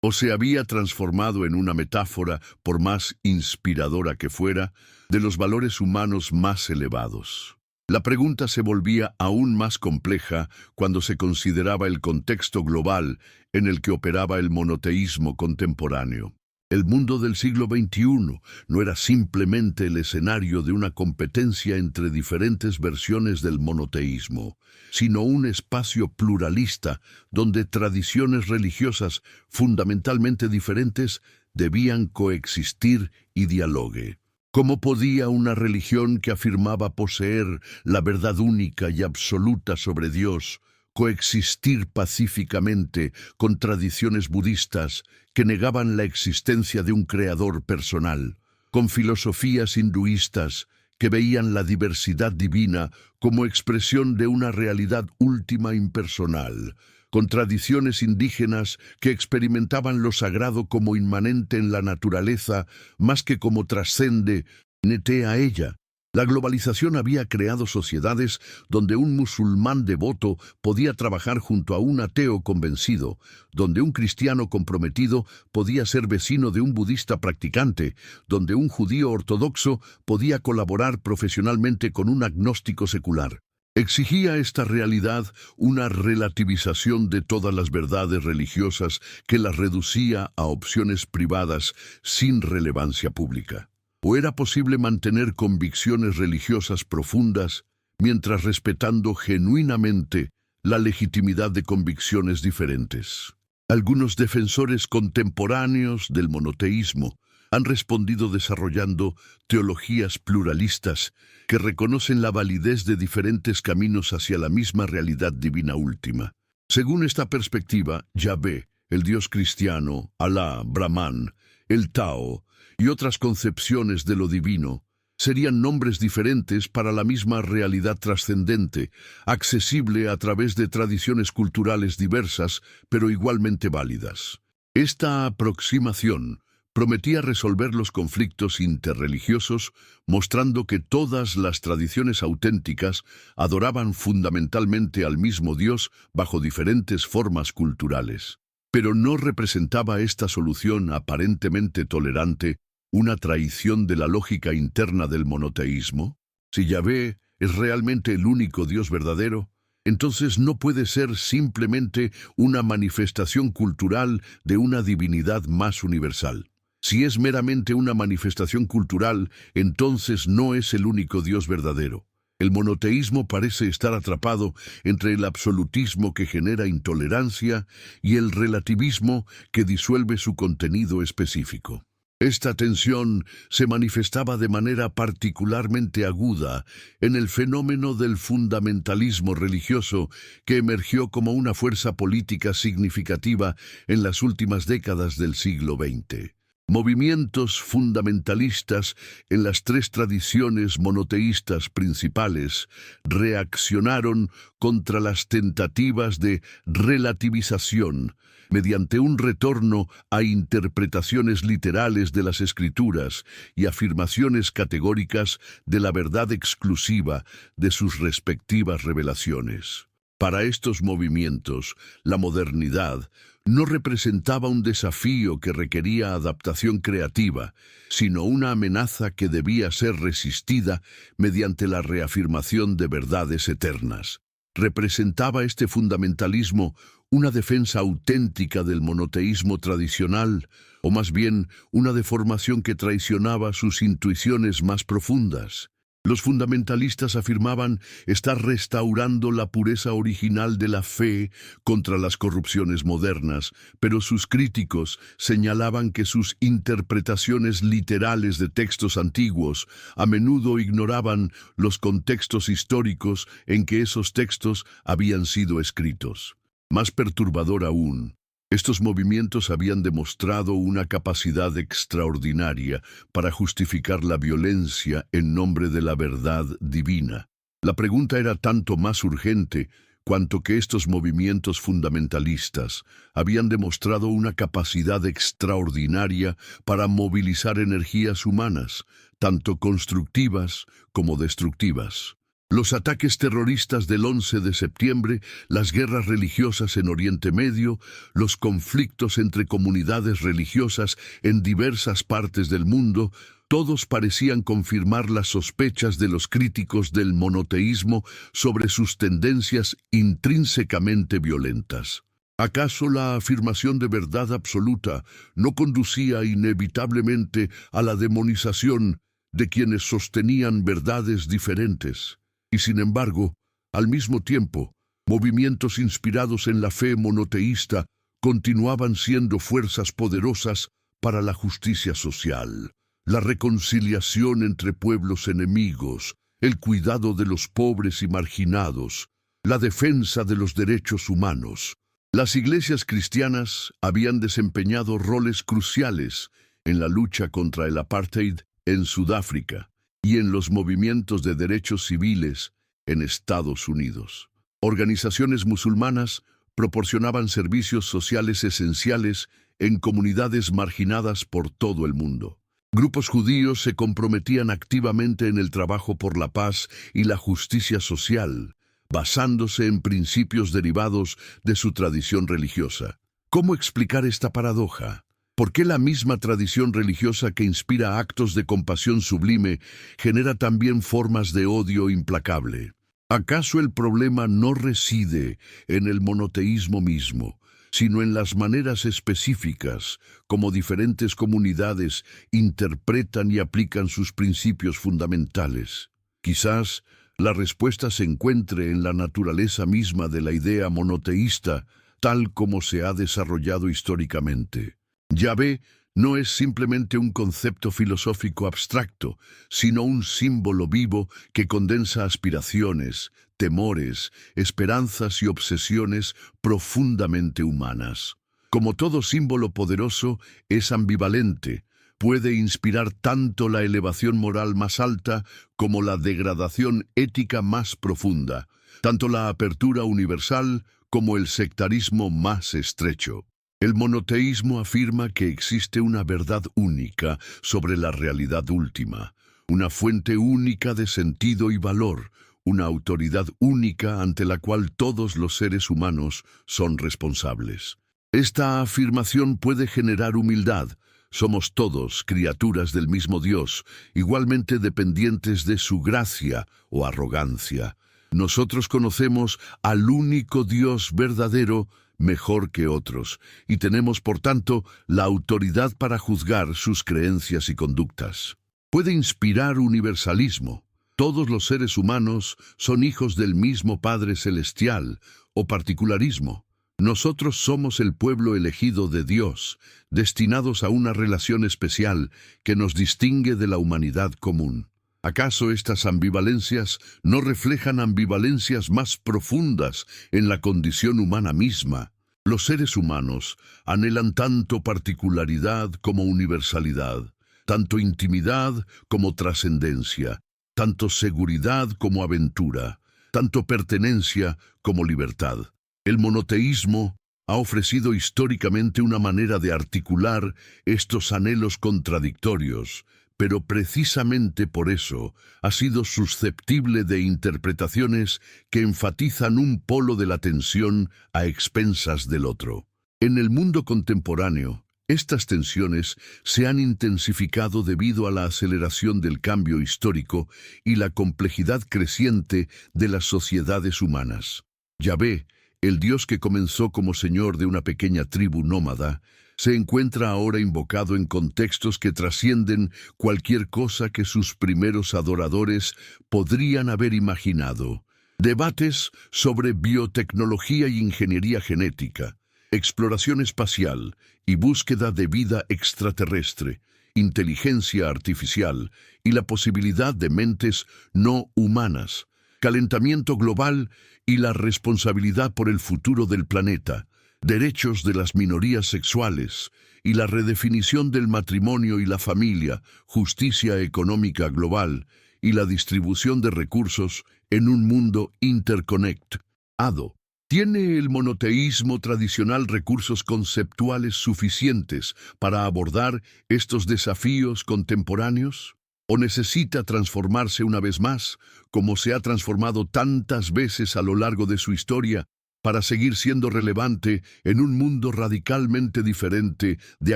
o se había transformado en una metáfora, por más inspiradora que fuera, de los valores humanos más elevados. La pregunta se volvía aún más compleja cuando se consideraba el contexto global en el que operaba el monoteísmo contemporáneo. El mundo del siglo XXI no era simplemente el escenario de una competencia entre diferentes versiones del monoteísmo, sino un espacio pluralista donde tradiciones religiosas fundamentalmente diferentes debían coexistir y dialogue. ¿Cómo podía una religión que afirmaba poseer la verdad única y absoluta sobre Dios coexistir pacíficamente con tradiciones budistas que negaban la existencia de un creador personal, con filosofías hinduistas que veían la diversidad divina como expresión de una realidad última impersonal, con tradiciones indígenas que experimentaban lo sagrado como inmanente en la naturaleza más que como trascendente a ella? La globalización había creado sociedades donde un musulmán devoto podía trabajar junto a un ateo convencido, donde un cristiano comprometido podía ser vecino de un budista practicante, donde un judío ortodoxo podía colaborar profesionalmente con un agnóstico secular. Exigía esta realidad una relativización de todas las verdades religiosas que las reducía a opciones privadas sin relevancia pública. ¿O era posible mantener convicciones religiosas profundas mientras respetando genuinamente la legitimidad de convicciones diferentes? Algunos defensores contemporáneos del monoteísmo han respondido desarrollando teologías pluralistas que reconocen la validez de diferentes caminos hacia la misma realidad divina última. Según esta perspectiva, Yahvé, el Dios cristiano, Alá, Brahman, el Tao y otras concepciones de lo divino serían nombres diferentes para la misma realidad trascendente, accesible a través de tradiciones culturales diversas, pero igualmente válidas. Esta aproximación prometía resolver los conflictos interreligiosos, mostrando que todas las tradiciones auténticas adoraban fundamentalmente al mismo Dios bajo diferentes formas culturales. Pero ¿no representaba esta solución aparentemente tolerante una traición de la lógica interna del monoteísmo? Si Yahvé es realmente el único Dios verdadero, entonces no puede ser simplemente una manifestación cultural de una divinidad más universal. Si es meramente una manifestación cultural, entonces no es el único Dios verdadero. El monoteísmo parece estar atrapado entre el absolutismo que genera intolerancia y el relativismo que disuelve su contenido específico. Esta tensión se manifestaba de manera particularmente aguda en el fenómeno del fundamentalismo religioso que emergió como una fuerza política significativa en las últimas décadas del siglo XX. Movimientos fundamentalistas en las tres tradiciones monoteístas principales reaccionaron contra las tentativas de relativización mediante un retorno a interpretaciones literales de las Escrituras y afirmaciones categóricas de la verdad exclusiva de sus respectivas revelaciones. Para estos movimientos, la modernidad no representaba un desafío que requería adaptación creativa, sino una amenaza que debía ser resistida mediante la reafirmación de verdades eternas. ¿Representaba este fundamentalismo una defensa auténtica del monoteísmo tradicional, o más bien una deformación que traicionaba sus intuiciones más profundas? Los fundamentalistas afirmaban estar restaurando la pureza original de la fe contra las corrupciones modernas, pero sus críticos señalaban que sus interpretaciones literales de textos antiguos a menudo ignoraban los contextos históricos en que esos textos habían sido escritos. Más perturbador aún, estos movimientos habían demostrado una capacidad extraordinaria para justificar la violencia en nombre de la verdad divina. La pregunta era tanto más urgente cuanto que estos movimientos fundamentalistas habían demostrado una capacidad extraordinaria para movilizar energías humanas, tanto constructivas como destructivas. Los ataques terroristas del 11 de septiembre, las guerras religiosas en Oriente Medio, los conflictos entre comunidades religiosas en diversas partes del mundo, todos parecían confirmar las sospechas de los críticos del monoteísmo sobre sus tendencias intrínsecamente violentas. ¿Acaso la afirmación de verdad absoluta no conducía inevitablemente a la demonización de quienes sostenían verdades diferentes? Y sin embargo, al mismo tiempo, movimientos inspirados en la fe monoteísta continuaban siendo fuerzas poderosas para la justicia social, la reconciliación entre pueblos enemigos, el cuidado de los pobres y marginados, la defensa de los derechos humanos. Las iglesias cristianas habían desempeñado roles cruciales en la lucha contra el apartheid en Sudáfrica y en los movimientos de derechos civiles en Estados Unidos. Organizaciones musulmanas proporcionaban servicios sociales esenciales en comunidades marginadas por todo el mundo. Grupos judíos se comprometían activamente en el trabajo por la paz y la justicia social, basándose en principios derivados de su tradición religiosa. ¿Cómo explicar esta paradoja? ¿Por qué la misma tradición religiosa que inspira actos de compasión sublime genera también formas de odio implacable? ¿Acaso el problema no reside en el monoteísmo mismo, sino en las maneras específicas como diferentes comunidades interpretan y aplican sus principios fundamentales? Quizás la respuesta se encuentre en la naturaleza misma de la idea monoteísta, tal como se ha desarrollado históricamente. Yahvé no es simplemente un concepto filosófico abstracto, sino un símbolo vivo que condensa aspiraciones, temores, esperanzas y obsesiones profundamente humanas. Como todo símbolo poderoso, es ambivalente. Puede inspirar tanto la elevación moral más alta como la degradación ética más profunda, tanto la apertura universal como el sectarismo más estrecho. El monoteísmo afirma que existe una verdad única sobre la realidad última, una fuente única de sentido y valor, una autoridad única ante la cual todos los seres humanos son responsables. Esta afirmación puede generar humildad. Somos todos criaturas del mismo Dios, igualmente dependientes de su gracia o arrogancia. Nosotros conocemos al único Dios verdadero mejor que otros, y tenemos, por tanto, la autoridad para juzgar sus creencias y conductas. Puede inspirar universalismo. Todos los seres humanos son hijos del mismo Padre Celestial, o particularismo. Nosotros somos el pueblo elegido de Dios, destinados a una relación especial que nos distingue de la humanidad común. ¿Acaso estas ambivalencias no reflejan ambivalencias más profundas en la condición humana misma? Los seres humanos anhelan tanto particularidad como universalidad, tanto intimidad como trascendencia, tanto seguridad como aventura, tanto pertenencia como libertad. El monoteísmo ha ofrecido históricamente una manera de articular estos anhelos contradictorios, pero precisamente por eso ha sido susceptible de interpretaciones que enfatizan un polo de la tensión a expensas del otro. En el mundo contemporáneo, estas tensiones se han intensificado debido a la aceleración del cambio histórico y la complejidad creciente de las sociedades humanas. Yahvé, el Dios que comenzó como señor de una pequeña tribu nómada, se encuentra ahora invocado en contextos que trascienden cualquier cosa que sus primeros adoradores podrían haber imaginado. Debates sobre biotecnología y ingeniería genética, exploración espacial y búsqueda de vida extraterrestre, inteligencia artificial y la posibilidad de mentes no humanas, calentamiento global y la responsabilidad por el futuro del planeta, derechos de las minorías sexuales y la redefinición del matrimonio y la familia, justicia económica global y la distribución de recursos en un mundo interconectado. ¿Tiene el monoteísmo tradicional recursos conceptuales suficientes para abordar estos desafíos contemporáneos? ¿O necesita transformarse una vez más, como se ha transformado tantas veces a lo largo de su historia, para seguir siendo relevante en un mundo radicalmente diferente de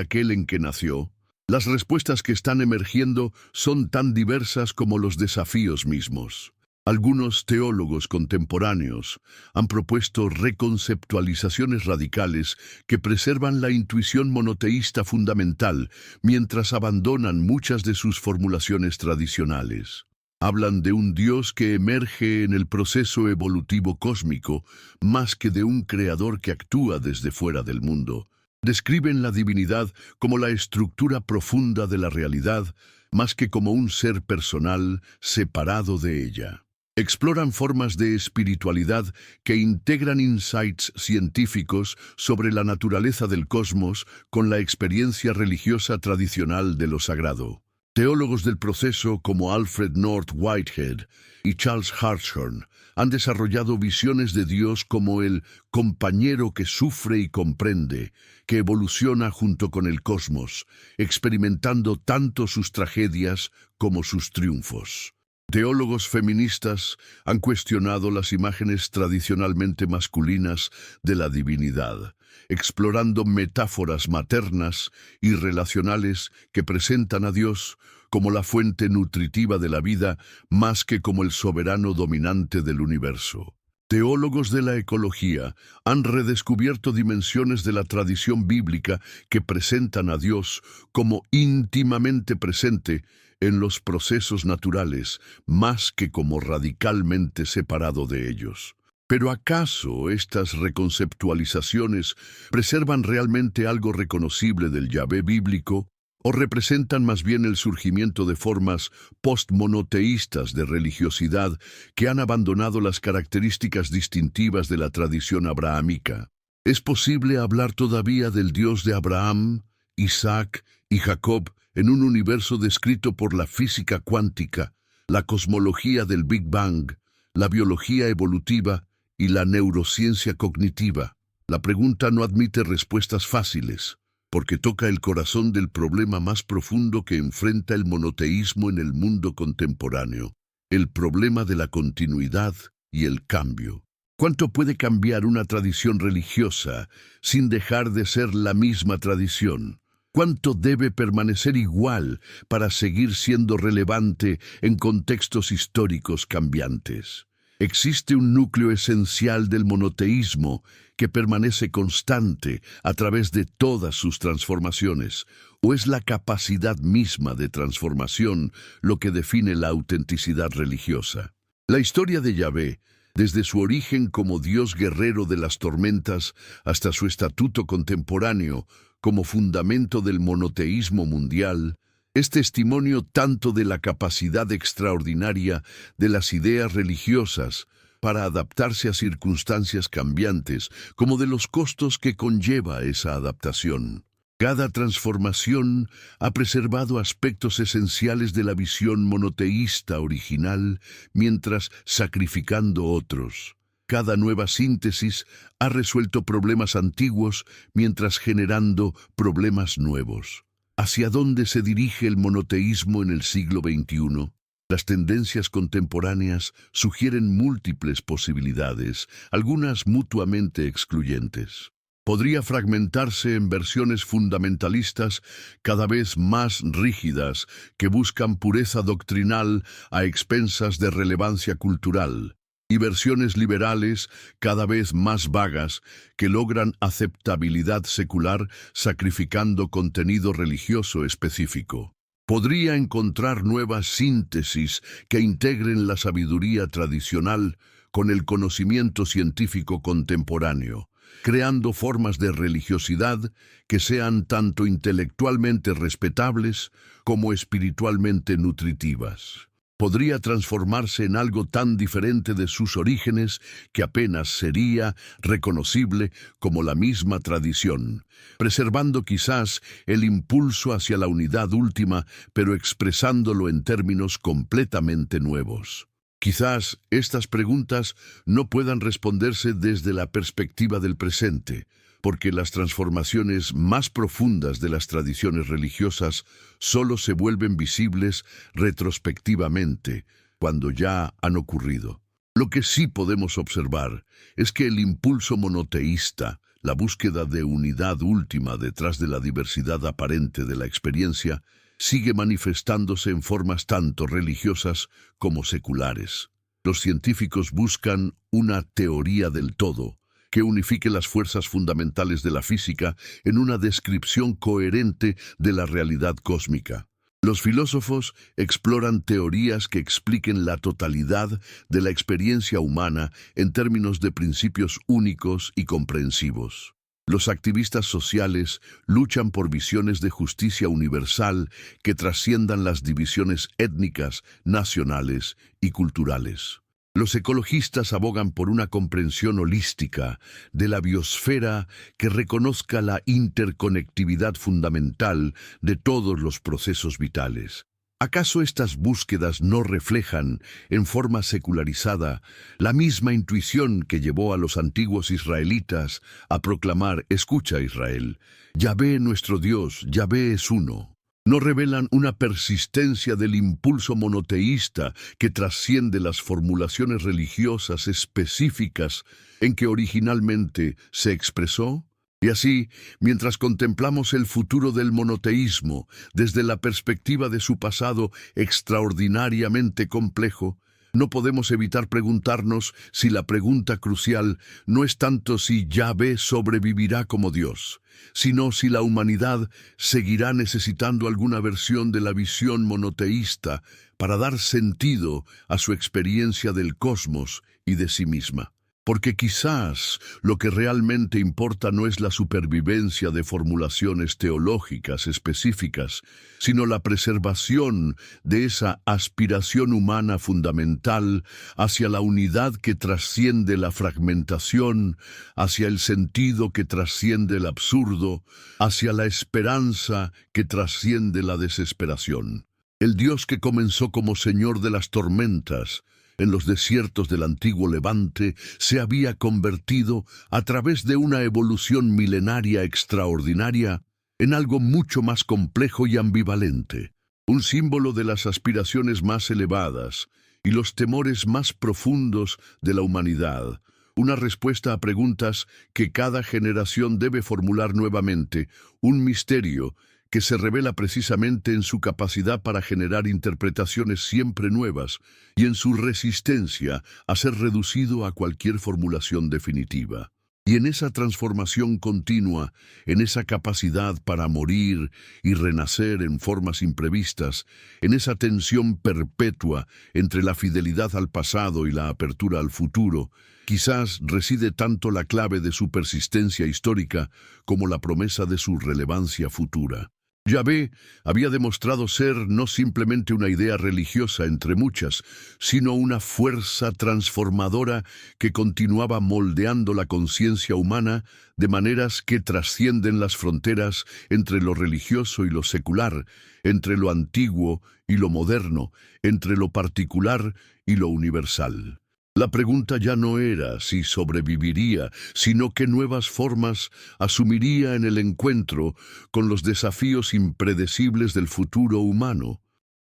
aquel en que nació? Las respuestas que están emergiendo son tan diversas como los desafíos mismos. Algunos teólogos contemporáneos han propuesto reconceptualizaciones radicales que preservan la intuición monoteísta fundamental mientras abandonan muchas de sus formulaciones tradicionales. Hablan de un Dios que emerge en el proceso evolutivo cósmico más que de un creador que actúa desde fuera del mundo. Describen la divinidad como la estructura profunda de la realidad más que como un ser personal separado de ella. Exploran formas de espiritualidad que integran insights científicos sobre la naturaleza del cosmos con la experiencia religiosa tradicional de lo sagrado. Teólogos del proceso como Alfred North Whitehead y Charles Hartshorne han desarrollado visiones de Dios como el compañero que sufre y comprende, que evoluciona junto con el cosmos, experimentando tanto sus tragedias como sus triunfos. Teólogos feministas han cuestionado las imágenes tradicionalmente masculinas de la divinidad, explorando metáforas maternas y relacionales que presentan a Dios como la fuente nutritiva de la vida más que como el soberano dominante del universo. Teólogos de la ecología han redescubierto dimensiones de la tradición bíblica que presentan a Dios como íntimamente presente en los procesos naturales, más que como radicalmente separado de ellos. Pero ¿acaso estas reconceptualizaciones preservan realmente algo reconocible del Yahvé bíblico o representan más bien el surgimiento de formas postmonoteístas de religiosidad que han abandonado las características distintivas de la tradición abrahámica? ¿Es posible hablar todavía del Dios de Abraham, Isaac y Jacob en un universo descrito por la física cuántica, la cosmología del Big Bang, la biología evolutiva y la neurociencia cognitiva? La pregunta no admite respuestas fáciles, porque toca el corazón del problema más profundo que enfrenta el monoteísmo en el mundo contemporáneo, el problema de la continuidad y el cambio. ¿Cuánto puede cambiar una tradición religiosa sin dejar de ser la misma tradición? ¿Cuánto debe permanecer igual para seguir siendo relevante en contextos históricos cambiantes? ¿Existe un núcleo esencial del monoteísmo que permanece constante a través de todas sus transformaciones? ¿O es la capacidad misma de transformación lo que define la autenticidad religiosa? La historia de Yahvé, desde su origen como Dios guerrero de las tormentas hasta su estatuto contemporáneo como fundamento del monoteísmo mundial, es testimonio tanto de la capacidad extraordinaria de las ideas religiosas para adaptarse a circunstancias cambiantes, como de los costos que conlleva esa adaptación. Cada transformación ha preservado aspectos esenciales de la visión monoteísta original, mientras sacrificando otros. Cada nueva síntesis ha resuelto problemas antiguos, mientras generando problemas nuevos. ¿Hacia dónde se dirige el monoteísmo en el siglo XXI? Las tendencias contemporáneas sugieren múltiples posibilidades, algunas mutuamente excluyentes. Podría fragmentarse en versiones fundamentalistas cada vez más rígidas que buscan pureza doctrinal a expensas de relevancia cultural, y versiones liberales cada vez más vagas que logran aceptabilidad secular sacrificando contenido religioso específico. Podría encontrar nuevas síntesis que integren la sabiduría tradicional con el conocimiento científico contemporáneo, creando formas de religiosidad que sean tanto intelectualmente respetables como espiritualmente nutritivas. Podría transformarse en algo tan diferente de sus orígenes que apenas sería reconocible como la misma tradición, preservando quizás el impulso hacia la unidad última, pero expresándolo en términos completamente nuevos. Quizás estas preguntas no puedan responderse desde la perspectiva del presente, porque las transformaciones más profundas de las tradiciones religiosas solo se vuelven visibles retrospectivamente, cuando ya han ocurrido. Lo que sí podemos observar es que el impulso monoteísta, la búsqueda de unidad última detrás de la diversidad aparente de la experiencia, sigue manifestándose en formas tanto religiosas como seculares. Los científicos buscan una teoría del todo, que unifique las fuerzas fundamentales de la física en una descripción coherente de la realidad cósmica. Los filósofos exploran teorías que expliquen la totalidad de la experiencia humana en términos de principios únicos y comprensivos. Los activistas sociales luchan por visiones de justicia universal que trasciendan las divisiones étnicas, nacionales y culturales. Los ecologistas abogan por una comprensión holística de la biosfera que reconozca la interconectividad fundamental de todos los procesos vitales. ¿Acaso estas búsquedas no reflejan, en forma secularizada, la misma intuición que llevó a los antiguos israelitas a proclamar: escucha, Israel, Yahvé nuestro Dios, Yahvé es uno? ¿No revelan una persistencia del impulso monoteísta que trasciende las formulaciones religiosas específicas en que originalmente se expresó? Y así, mientras contemplamos el futuro del monoteísmo desde la perspectiva de su pasado extraordinariamente complejo, no podemos evitar preguntarnos si la pregunta crucial no es tanto si Yahvé sobrevivirá como Dios, sino si la humanidad seguirá necesitando alguna versión de la visión monoteísta para dar sentido a su experiencia del cosmos y de sí misma. Porque quizás lo que realmente importa no es la supervivencia de formulaciones teológicas específicas, sino la preservación de esa aspiración humana fundamental hacia la unidad que trasciende la fragmentación, hacia el sentido que trasciende el absurdo, hacia la esperanza que trasciende la desesperación. El Dios que comenzó como Señor de las tormentas en los desiertos del antiguo Levante se había convertido, a través de una evolución milenaria extraordinaria, en algo mucho más complejo y ambivalente, un símbolo de las aspiraciones más elevadas y los temores más profundos de la humanidad, una respuesta a preguntas que cada generación debe formular nuevamente, un misterio que se revela precisamente en su capacidad para generar interpretaciones siempre nuevas y en su resistencia a ser reducido a cualquier formulación definitiva. Y en esa transformación continua, en esa capacidad para morir y renacer en formas imprevistas, en esa tensión perpetua entre la fidelidad al pasado y la apertura al futuro, quizás reside tanto la clave de su persistencia histórica como la promesa de su relevancia futura. Yahvé había demostrado ser no simplemente una idea religiosa entre muchas, sino una fuerza transformadora que continuaba moldeando la conciencia humana de maneras que trascienden las fronteras entre lo religioso y lo secular, entre lo antiguo y lo moderno, entre lo particular y lo universal. La pregunta ya no era si sobreviviría, sino qué nuevas formas asumiría en el encuentro con los desafíos impredecibles del futuro humano.